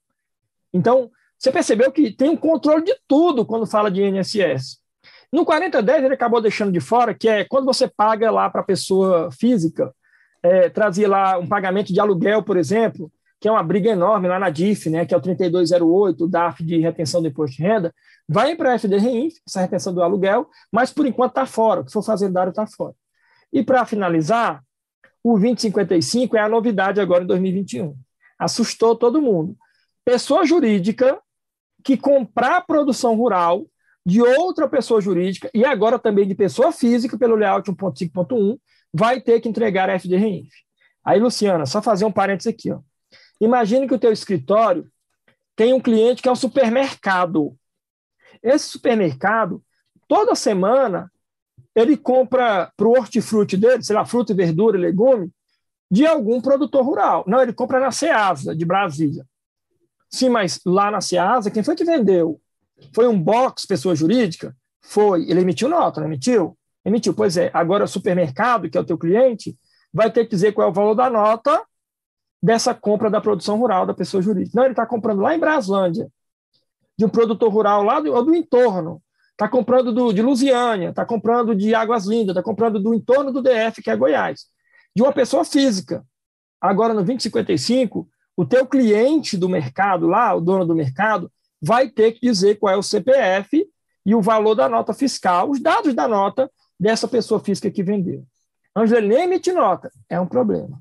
Então, você percebeu que tem um controle de tudo quando fala de INSS. No 4010, ele acabou deixando de fora, que é quando você paga lá para a pessoa física, trazia lá um pagamento de aluguel, por exemplo, que é uma briga enorme lá na DIF, né, que é o 3208, o DAF de retenção do imposto de renda, vai para a FDRINF, essa retenção do aluguel, mas por enquanto está fora, o que for fazendário está fora. E para finalizar, o 2055 é a novidade agora em 2021. Assustou todo mundo. Pessoa jurídica que comprar produção rural de outra pessoa jurídica e agora também de pessoa física pelo layout 1.5.1 vai ter que entregar a FDRINF. Aí, Luciana, só fazer um parênteses aqui. Ó. Imagine que o teu escritório tem um cliente que é um supermercado. Esse supermercado, toda semana, ele compra para o hortifruti dele, sei lá, fruta e verdura, legume, de algum produtor rural. Não, ele compra na Ceasa, de Brasília. Sim, mas lá na Ceasa, quem foi que vendeu? Foi um box, pessoa jurídica? Foi. Ele emitiu nota, não emitiu? Emitiu. Pois é, agora o supermercado, que é o teu cliente, vai ter que dizer qual é o valor da nota dessa compra da produção rural da pessoa jurídica. Não, ele está comprando lá em Braslândia, de um produtor rural lá do entorno. Está comprando de Lusiânia, está comprando de Águas Lindas, está comprando do entorno do DF, que é Goiás. De uma pessoa física. Agora, no 2055, o teu cliente do mercado lá, o dono do mercado, vai ter que dizer qual é o CPF e o valor da nota fiscal, os dados da nota dessa pessoa física que vendeu. Antes ele nem emite nota, é um problema.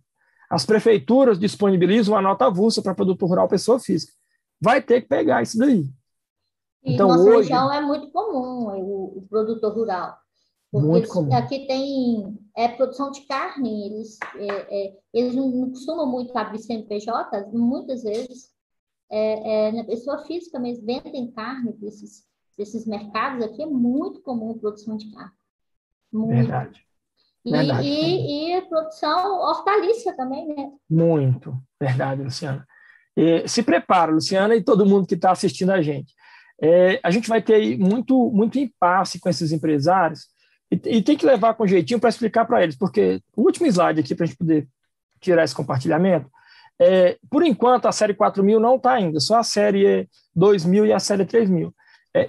As prefeituras disponibilizam uma nota avulsa para produtor rural pessoa física. Vai ter que pegar isso daí. E então, nossa hoje, região é muito comum o produtor rural. Porque muito comum. aqui tem produção de carne, eles não costumam muito abrir CNPJ, muitas vezes na pessoa física mesmo vendem carne desses mercados aqui, é muito comum a produção de carne. Muito. Verdade. Verdade. E a produção hortaliça também, né? Muito. Verdade, Luciana. Se prepara, Luciana, e todo mundo que está assistindo a gente. A gente vai ter muito, muito impasse com esses empresários e tem que levar com jeitinho para explicar para eles, porque o último slide aqui, para a gente poder tirar esse compartilhamento, por enquanto a série 4000 não está ainda, só a série 2000 e a série 3000.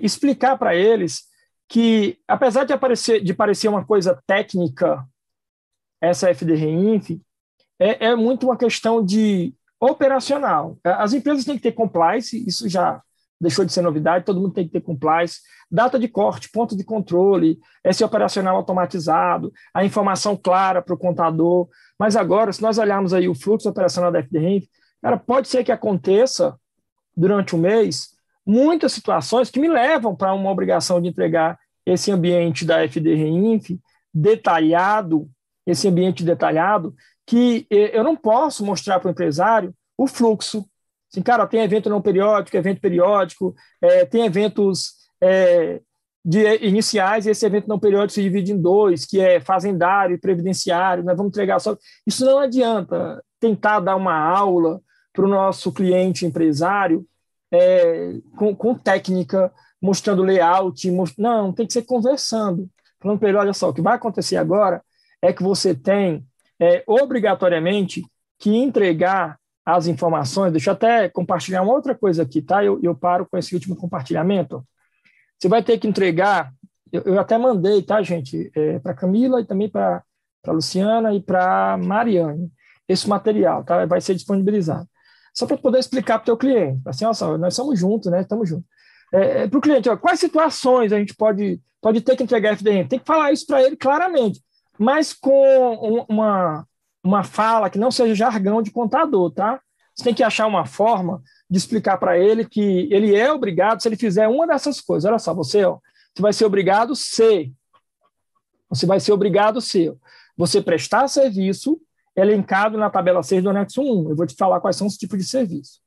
Explicar para eles que, apesar de parecer uma coisa técnica, essa FDRINF, é muito uma questão de operacional. As empresas têm que ter compliance, isso já deixou de ser novidade, todo mundo tem que ter compliance, data de corte, ponto de controle, esse operacional automatizado, a informação clara para o contador. Mas agora, se nós olharmos aí o fluxo operacional da FDRINF, cara, pode ser que aconteça, durante um mês, muitas situações que me levam para uma obrigação de entregar esse ambiente da FDRINF detalhado, esse ambiente detalhado, que eu não posso mostrar para o empresário o fluxo. Assim, cara, tem evento não periódico, evento periódico, tem eventos iniciais, e esse evento não periódico se divide em dois, que é fazendário e previdenciário, nós vamos entregar só. Isso não adianta tentar dar uma aula para o nosso cliente empresário com técnica, mostrando layout, não, tem que ser conversando, falando para ele, olha só, o que vai acontecer agora é que você tem obrigatoriamente que entregar as informações. Deixa eu até compartilhar uma outra coisa aqui, tá? Eu paro com esse último compartilhamento. Você vai ter que entregar, eu até mandei, tá, gente, para Camila e também para Luciana e para Mariane, esse material, tá? Vai ser disponibilizado. Só para poder explicar para o teu cliente, assim, ó, nós somos juntos, né? Estamos juntos. Para o cliente, ó, quais situações a gente pode ter que entregar FDRINF? Tem que falar isso para ele claramente, mas com uma fala que não seja jargão de contador, tá? Você tem que achar uma forma de explicar para ele que ele é obrigado, se ele fizer uma dessas coisas, olha só, você vai ser obrigado você prestar serviço elencado na tabela 6 do anexo 1. Eu vou te falar quais são os tipos de serviço.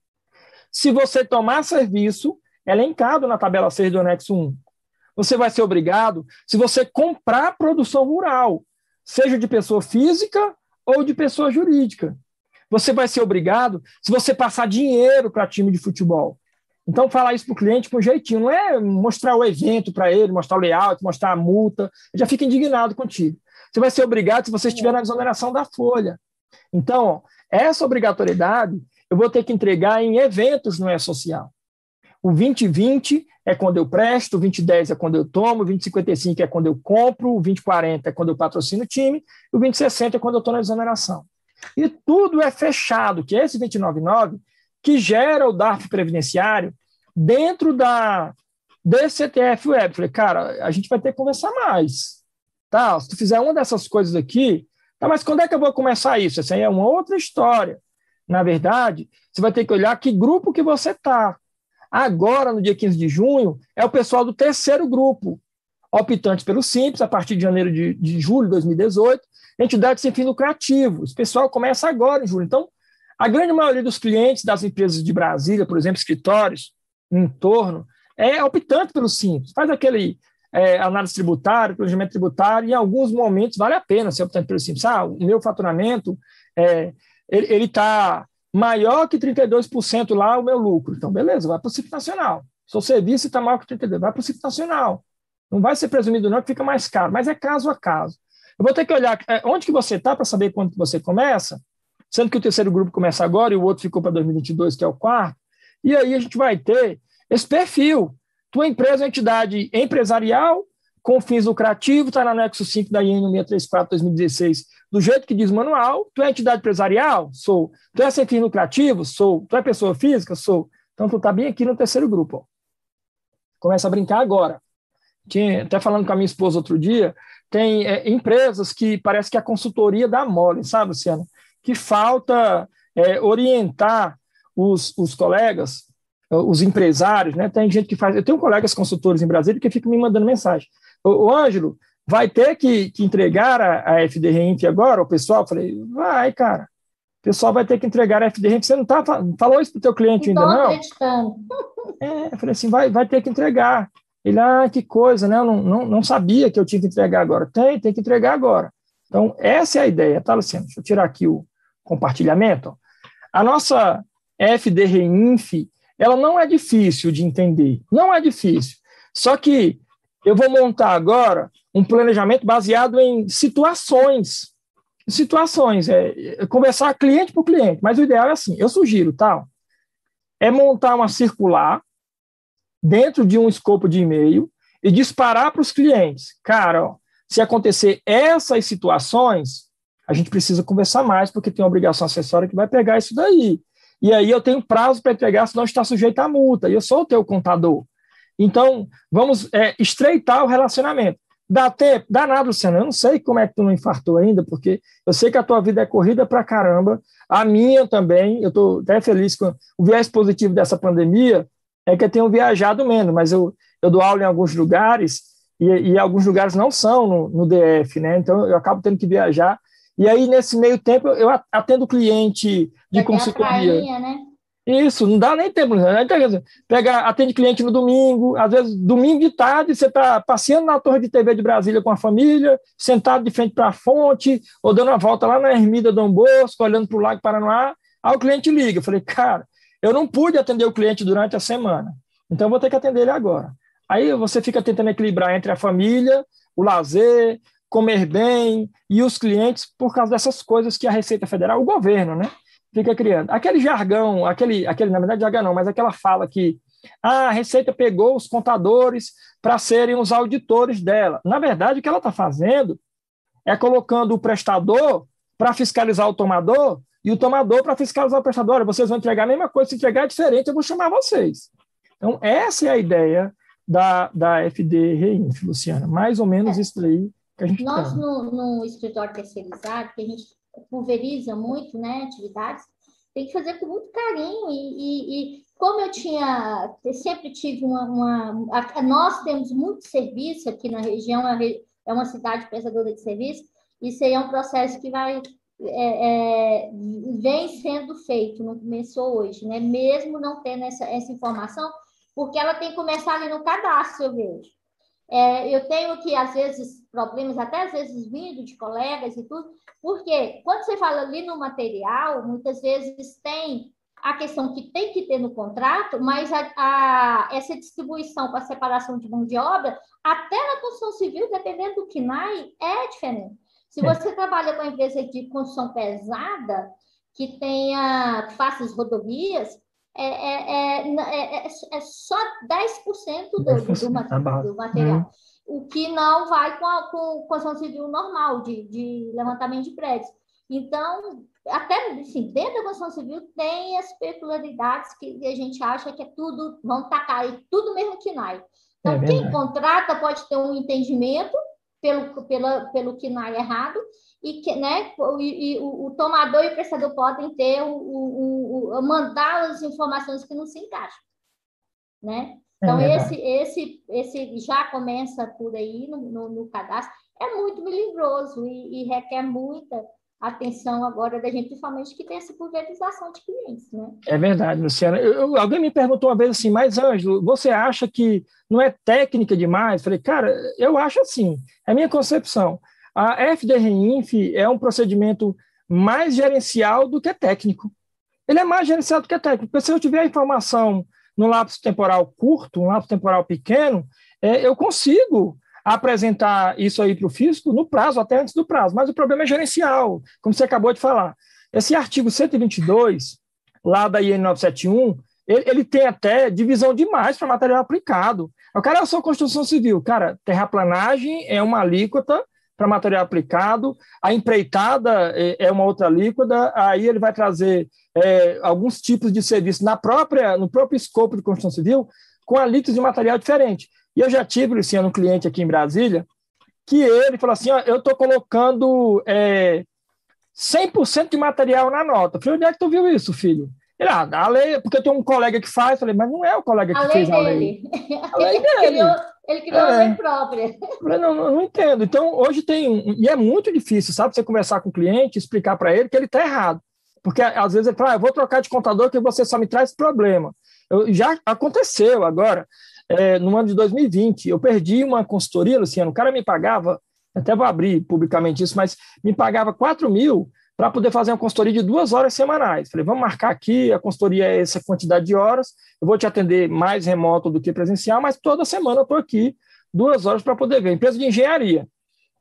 Se você tomar serviço elencado na tabela 6 do anexo 1, você vai ser obrigado se você comprar produção rural, seja de pessoa física ou de pessoa jurídica. Você vai ser obrigado se você passar dinheiro para time de futebol. Então, falar isso para o cliente com jeitinho, não é mostrar o evento para ele, mostrar o layout, mostrar a multa, ele já fica indignado contigo. Você vai ser obrigado se você estiver na exoneração da folha. Então, essa obrigatoriedade eu vou ter que entregar em eventos no E-Social. O 2020 é quando eu presto, o 2010 é quando eu tomo, o 2055 é quando eu compro, o 2040 é quando eu patrocino o time, e o 2060 é quando eu estou na exoneração. E tudo é fechado, que é esse 299 que gera o DARF previdenciário dentro da desse CTF Web. Falei, cara, a gente vai ter que conversar mais. Tá? Se tu fizer uma dessas coisas aqui, tá, mas quando é que eu vou começar isso? Essa aí é uma outra história. Na verdade, você vai ter que olhar que grupo que você está. Agora, no dia 15 de junho, é o pessoal do terceiro grupo, optantes pelo Simples, a partir de janeiro de julho de 2018, entidades sem fim lucrativo. Esse pessoal começa agora, em julho. Então, a grande maioria dos clientes das empresas de Brasília, por exemplo, escritórios, em torno, é optante pelo Simples. Faz aquele análise tributária, planejamento tributário, e em alguns momentos vale a pena ser optante pelo Simples. O meu faturamento, ele está maior que 32% lá o meu lucro. Então, beleza, vai para o Simples Nacional. Se o serviço está maior que 32%, vai para o Simples Nacional. Não vai ser presumido não que fica mais caro, mas é caso a caso. Eu vou ter que olhar onde que você está para saber quando que você começa, sendo que o terceiro grupo começa agora e o outro ficou para 2022, que é o quarto, e aí a gente vai ter esse perfil. Tua empresa é uma entidade empresarial com fins lucrativos, está no anexo 5 da IN 634/2016, do jeito que diz o manual. Tu é entidade empresarial? Sou. Tu é sem fins lucrativos? Sou. Tu é pessoa física? Sou. Então, tu está bem aqui no terceiro grupo. Ó. Começa a brincar agora. Tinha, até falando com a minha esposa outro dia, tem empresas que parece que a consultoria dá mole, sabe, Luciana? Que falta orientar os colegas, os empresários, né? Tem gente que faz... Eu tenho colegas consultores em Brasília que ficam me mandando mensagem. O Ângelo, vai ter que entregar a FDRINF agora, o pessoal? Eu falei, vai, cara. O pessoal vai ter que entregar a FDRINF. Você não falou isso para o teu cliente ainda, não? Acreditando. Eu falei assim, vai ter que entregar. Ele, que coisa, né? Eu não sabia que eu tinha que entregar agora. Tem que entregar agora. Então, essa é a ideia, tá, Luciano? Deixa eu tirar aqui o compartilhamento. Ó. A nossa FDRINF, ela não é difícil de entender. Não é difícil. Só que eu vou montar agora um planejamento baseado em situações. Conversar cliente por cliente. Mas o ideal é assim, eu sugiro, tá? É montar uma circular dentro de um escopo de e-mail e disparar para os clientes. Cara, ó, se acontecer essas situações, a gente precisa conversar mais, porque tem uma obrigação acessória que vai pegar isso daí. E aí eu tenho prazo para entregar, senão está sujeito à multa. E eu sou o teu contador. Então, vamos estreitar o relacionamento. Dá tempo? Dá nada, Luciano. Eu não sei como é que tu não infartou ainda, porque eu sei que a tua vida é corrida pra caramba. A minha também. Eu estou até feliz com o viés positivo dessa pandemia, é que eu tenho viajado menos, mas eu dou aula em alguns lugares, e alguns lugares não são no DF, né? Então, eu acabo tendo que viajar. E aí, nesse meio tempo, eu atendo cliente de consultoria. Prainha, né? Isso, não dá nem tempo. Atende cliente no domingo, às vezes domingo de tarde você está passeando na Torre de TV de Brasília com a família, sentado de frente para a fonte, ou dando uma volta lá na Ermida Dom Bosco, olhando para o Lago Paranoá, aí o cliente liga. Eu falei, cara, eu não pude atender o cliente durante a semana, então eu vou ter que atender ele agora. Aí você fica tentando equilibrar entre a família, o lazer, comer bem e os clientes por causa dessas coisas que a Receita Federal, o governo, né? Fica criando. Aquele jargão, na verdade, jargão não, mas aquela fala que a Receita pegou os contadores para serem os auditores dela. Na verdade, o que ela está fazendo é colocando o prestador para fiscalizar o tomador e o tomador para fiscalizar o prestador. Olha, vocês vão entregar a mesma coisa, se entregar diferente, eu vou chamar vocês. Então, essa é a ideia da FDRINF, Luciana. Mais ou menos isso aí que a gente Nós, tem. no escritório terceirizado, que a gente pulveriza muito, né, atividades, tem que fazer com muito carinho e como eu sempre tive nós temos muito serviço aqui na região, é uma cidade prestadora de serviço, isso aí é um processo que vem sendo feito, não começou hoje, né, mesmo não tendo essa informação, porque ela tem que começar ali no cadastro, eu vejo. Eu tenho que, às vezes, problemas, até às vezes vindo de colegas e tudo, porque quando você fala ali no material, muitas vezes tem a questão que tem que ter no contrato, mas essa distribuição para separação de mão de obra, até na construção civil, dependendo do KNAI, é diferente. Se você trabalha com uma empresa de construção pesada, que faça as rodovias, é só 10% do material, o que não vai com a construção civil normal, de levantamento de prédios. Então, até assim, dentro da construção civil tem as peculiaridades que a gente acha que é tudo, vão tacar tudo mesmo KNAI. Então, quem contrata pode ter um entendimento pelo que não é errado, e que, né, o tomador e o prestador podem ter mandar as informações que não se encaixam, né? Então, esse já começa por aí no cadastro. É muito melindroso e requer muita atenção agora da gente, principalmente que tem essa pulverização de clientes, né? É verdade, Luciana. Alguém me perguntou uma vez assim, mas, Ângelo, você acha que não é técnica demais? Falei, cara, eu acho assim, é a minha concepção. A FDR-Inf é um procedimento mais gerencial do que técnico. Ele é mais gerencial do que técnico, porque se eu tiver a informação num lapso temporal curto, um lapso temporal pequeno, eu consigo apresentar isso aí para o fisco no prazo, até antes do prazo, mas o problema é gerencial, como você acabou de falar. Esse artigo 122, lá da IN 971, ele tem até divisão demais para material aplicado. O cara, eu sou construção civil, cara, terraplanagem é uma alíquota para material aplicado, a empreitada é uma outra alíquota, aí ele vai trazer alguns tipos de serviço no próprio escopo de construção civil, com alíquotas de material diferente. E eu já tive, Luciano, um cliente aqui em Brasília, que ele falou assim, ó, eu estou colocando 100% de material na nota. Eu falei, onde é que tu viu isso, filho? Ele, a lei, porque eu tenho um colega que faz. Eu falei, mas não é o colega que fez a lei. A lei dele. Ele criou a lei própria. Eu falei, não entendo. Então, hoje e é muito difícil, sabe, você conversar com o cliente, explicar para ele que ele está errado. Porque, às vezes, ele fala, eu vou trocar de contador que você só me traz problema. Já aconteceu agora. No ano de 2020, eu perdi uma consultoria, Luciano, o cara me pagava, até vou abrir publicamente isso, mas me pagava 4 mil para poder fazer uma consultoria de 2 horas semanais. Falei, vamos marcar aqui, a consultoria é essa quantidade de horas, eu vou te atender mais remoto do que presencial, mas toda semana eu estou aqui 2 horas para poder ver, empresa de engenharia.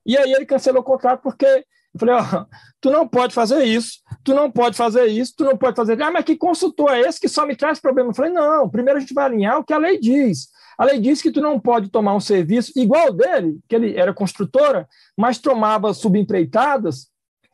E aí ele cancelou o contrato porque eu falei, ó, tu não pode fazer isso, tu não pode fazer isso, tu não pode fazer isso. Ah, mas que consultor é esse que só me traz problema? Eu falei, não, primeiro a gente vai alinhar o que a lei diz. A lei diz que tu não pode tomar um serviço igual ao dele, que ele era construtora, mas tomava subempreitadas,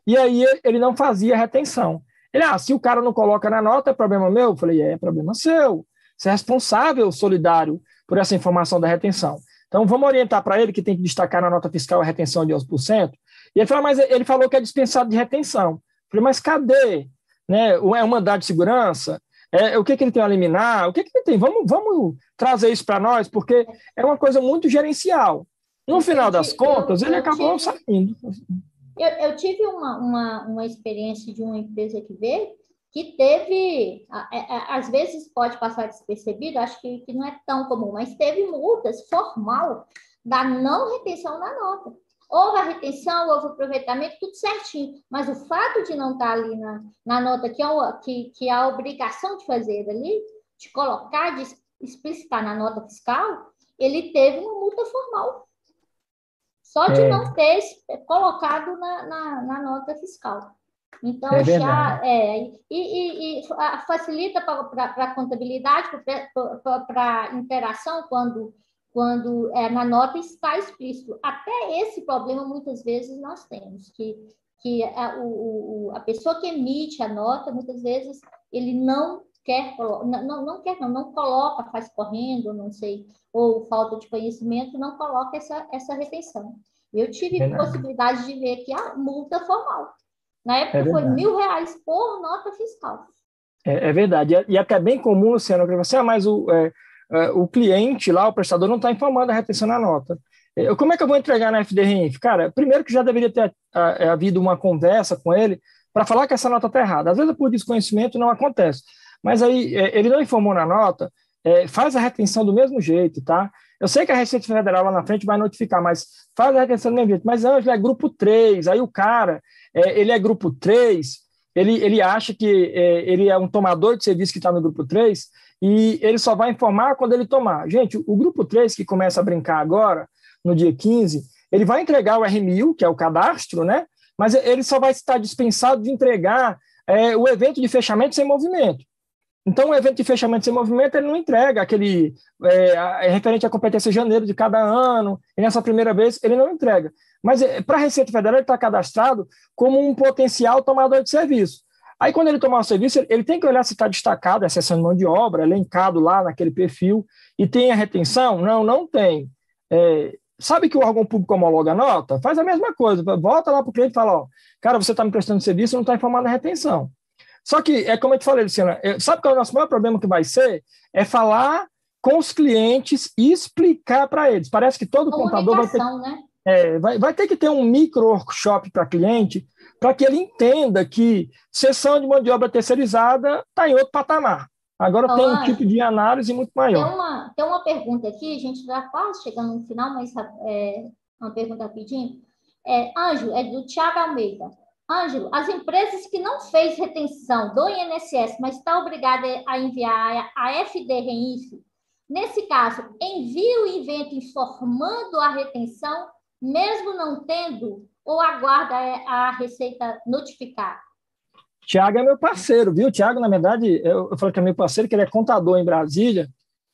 e aí ele não fazia retenção. Ele, se o cara não coloca na nota, é problema meu? Eu falei, é problema seu. Você é responsável, solidário, por essa informação da retenção. Então, vamos orientar para ele que tem que destacar na nota fiscal a retenção de 11%. E ele falou, mas ele falou que é dispensado de retenção. Eu falei, mas cadê? Né? É um mandado de segurança? O que ele tem a liminar? O que ele tem? Vamos trazer isso para nós, porque é uma coisa muito gerencial. No final das contas, ele acabou saindo. Eu tive uma experiência de uma empresa que veio, que teve, às vezes pode passar despercebido, acho que não é tão comum, mas teve multas formal da não retenção da nota. Houve a retenção, houve o aproveitamento, tudo certinho, mas o fato de não estar ali na nota, que é a obrigação de fazer ali, de colocar, de explicitar na nota fiscal, ele teve uma multa formal. Só de não ter colocado na nota fiscal. Então, facilita para a contabilidade, para a interação, quando na nota está explícito. Até esse problema, muitas vezes, nós temos, que a pessoa que emite a nota, muitas vezes, ele não coloca, faz correndo, não sei, ou falta de conhecimento, não coloca essa retenção. Eu tive possibilidade de ver aqui a multa formal. Na época foi R$1.000 por nota fiscal. É verdade. E até bem comum, Luciano, que você, mas o cliente lá, o prestador, não está informando a retenção na nota. Como é que eu vou entregar na FDR-Inf? Cara, primeiro que já deveria ter havido uma conversa com ele para falar que essa nota está errada. Às vezes, por desconhecimento, não acontece. Mas aí, ele não informou na nota, faz a retenção do mesmo jeito, tá? Eu sei que a Receita Federal lá na frente vai notificar, mas faz a retenção do mesmo jeito. Mas, Ângelo, é grupo 3, aí o cara, ele é grupo 3, ele acha que ele é um tomador de serviço que está no grupo 3 e ele só vai informar quando ele tomar. Gente, o grupo 3, que começa a brincar agora, no dia 15, ele vai entregar o R1000, que é o cadastro, né? Mas ele só vai estar dispensado de entregar o evento de fechamento sem movimento. Então, o evento de fechamento sem movimento, ele não entrega aquele referente à competência de janeiro de cada ano, e nessa primeira vez ele não entrega. Mas para a Receita Federal ele está cadastrado como um potencial tomador de serviço. Aí, quando ele tomar o serviço, ele tem que olhar se está destacado a exceção de mão de obra, elencado lá naquele perfil, e tem a retenção? Não, não tem. Sabe que o órgão público homologa a nota? Faz a mesma coisa, volta lá para o cliente e fala, ó, cara, você está me prestando serviço e não está informando a retenção. Só que, como eu te falei, Luciana, sabe qual é o nosso maior problema que vai ser? É falar com os clientes e explicar para eles. Parece que todo contador vai ter, né? vai ter que ter um micro workshop para cliente, para que ele entenda que cessão de mão de obra terceirizada está em outro patamar. Agora tem um tipo de análise muito maior. Tem uma pergunta aqui, a gente já quase chegando no final, mas uma pergunta rapidinho. Ângelo, é do Tiago Almeida. Ângelo, as empresas que não fez retenção do INSS, mas está obrigada a enviar a FD-REINF, nesse caso, envia o evento informando a retenção, mesmo não tendo, ou aguarda a Receita notificar? Tiago é meu parceiro, viu? Tiago, na verdade, eu falei que é meu parceiro, que ele é contador em Brasília,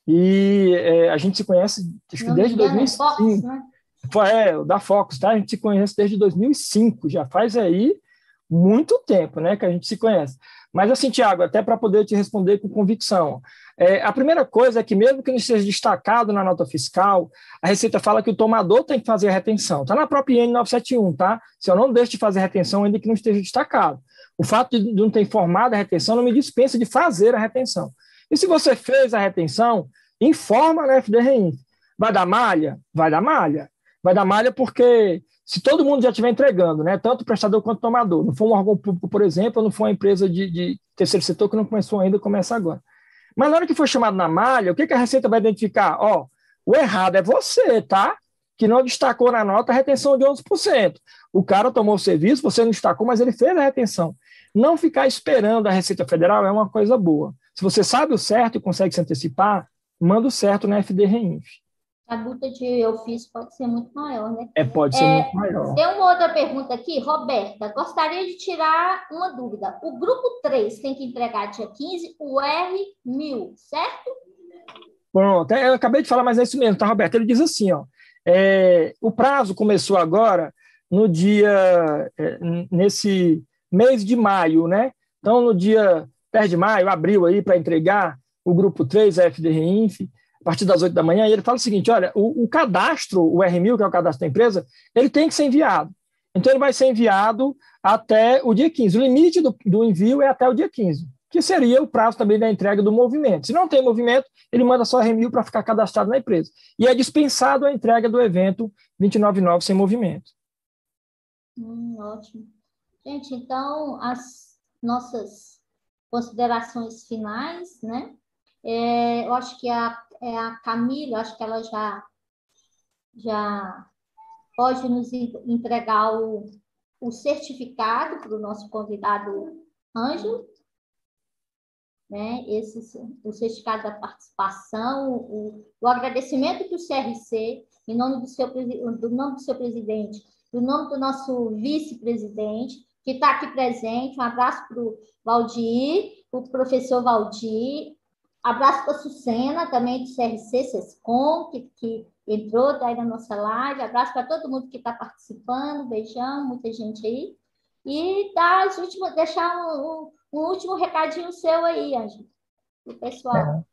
e a gente se conhece acho que desde 2005. Fox, né? O da Focus, tá? A gente se conhece desde 2005, já faz aí muito tempo, né, que a gente se conhece. Mas assim, Tiago, até para poder te responder com convicção, a primeira coisa é que mesmo que não esteja destacado na nota fiscal, a Receita fala que o tomador tem que fazer a retenção. Está na própria IN 971, tá? Se eu não deixo de fazer a retenção, ainda que não esteja destacado. O fato de não ter informado a retenção não me dispensa de fazer a retenção. E se você fez a retenção, informa na FD-REINF. Vai dar malha? Vai dar malha. Vai dar malha porque se todo mundo já estiver entregando, né, tanto o prestador quanto o tomador, não for um órgão público, por exemplo, ou não for uma empresa de terceiro setor que não começou ainda, começa agora. Mas na hora que for chamado na malha, o que a Receita vai identificar? O errado é você, tá? Que não destacou na nota a retenção de 11%. O cara tomou o serviço, você não destacou, mas ele fez a retenção. Não ficar esperando a Receita Federal é uma coisa boa. Se você sabe o certo e consegue se antecipar, manda o certo na FD-REINF. A multa de ofício pode ser muito maior, né? Pode ser muito maior. Tem uma outra pergunta aqui, Roberta. Gostaria de tirar uma dúvida. O grupo 3 tem que entregar dia 15, o R1000, certo? Pronto, eu acabei de falar, mas é isso mesmo, tá, Roberto? Ele diz assim, o prazo começou agora no nesse mês de maio, né? Então, no dia 10 de maio, abril aí, para entregar o grupo 3, a FD-REINF, a partir das 8 da manhã, e ele fala o seguinte, olha, o cadastro, o R1000, que é o cadastro da empresa, ele tem que ser enviado. Então, ele vai ser enviado até o dia 15. O limite do envio é até o dia 15, que seria o prazo também da entrega do movimento. Se não tem movimento, ele manda só R1000 para ficar cadastrado na empresa. E é dispensado a entrega do evento 299 sem movimento. Ótimo. Gente, então, as nossas considerações finais, né? Eu acho que a Camila, acho que ela já pode nos entregar o certificado para o nosso convidado Ângelo, né? O certificado da participação, o agradecimento que o CRC, em nome do nome do seu presidente, do nome do nosso vice-presidente, que está aqui presente, um abraço para o Valdir, o professor Valdir, abraço para a Sucena, também do CRC, SESCOM, que entrou daí na nossa live, abraço para todo mundo que está participando, beijão, muita gente aí, e deixar um último recadinho seu aí, Ângelo, para o pessoal.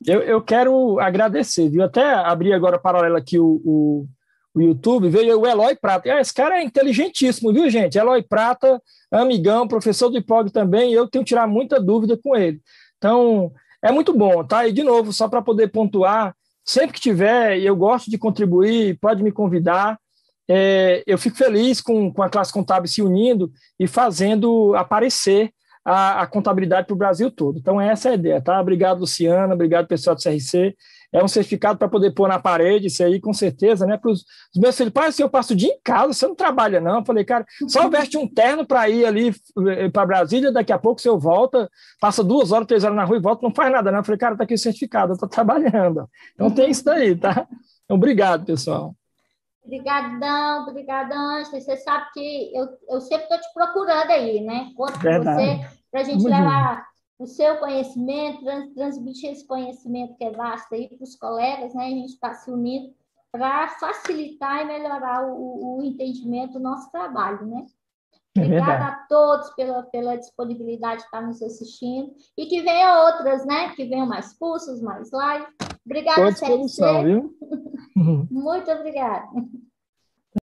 Eu quero agradecer, viu? Até abri agora paralelo aqui o YouTube, veio o Eloy Prata. Esse cara é inteligentíssimo, viu, gente? Eloy Prata, amigão, professor do IPOG também, eu tenho que tirar muita dúvida com ele. Então, é muito bom, tá? E, de novo, só para poder pontuar, sempre que tiver, eu gosto de contribuir, pode me convidar. Eu fico feliz com a classe contábil se unindo e fazendo aparecer a contabilidade para o Brasil todo. Então, essa é a ideia, tá? Obrigado, Luciana, obrigado, pessoal do CRC. É um certificado para poder pôr na parede, isso aí, com certeza, né? Para os meus filhos, pai, assim, eu passo o dia em casa, você não trabalha, não. Eu falei, cara, só veste um terno para ir ali para Brasília, daqui a pouco você volta, passa 2 horas, 3 horas na rua e volta, não faz nada, não. Eu falei, cara, tá aqui o certificado, eu estou trabalhando. Então, tem isso daí, tá? Então, obrigado, pessoal. Obrigadão, Ângelo. Você sabe que eu sempre estou te procurando aí, né? Conto com você para a gente levar o seu conhecimento, transmitir esse conhecimento que é vasto aí para os colegas, né? A gente está se unindo para facilitar e melhorar o entendimento do nosso trabalho, né? Obrigada a todos pela disponibilidade de estar nos assistindo. E que venham outras, né? Que venham mais cursos, mais lives. Obrigada, Estou à disposição, CRC. viu? Muito obrigada.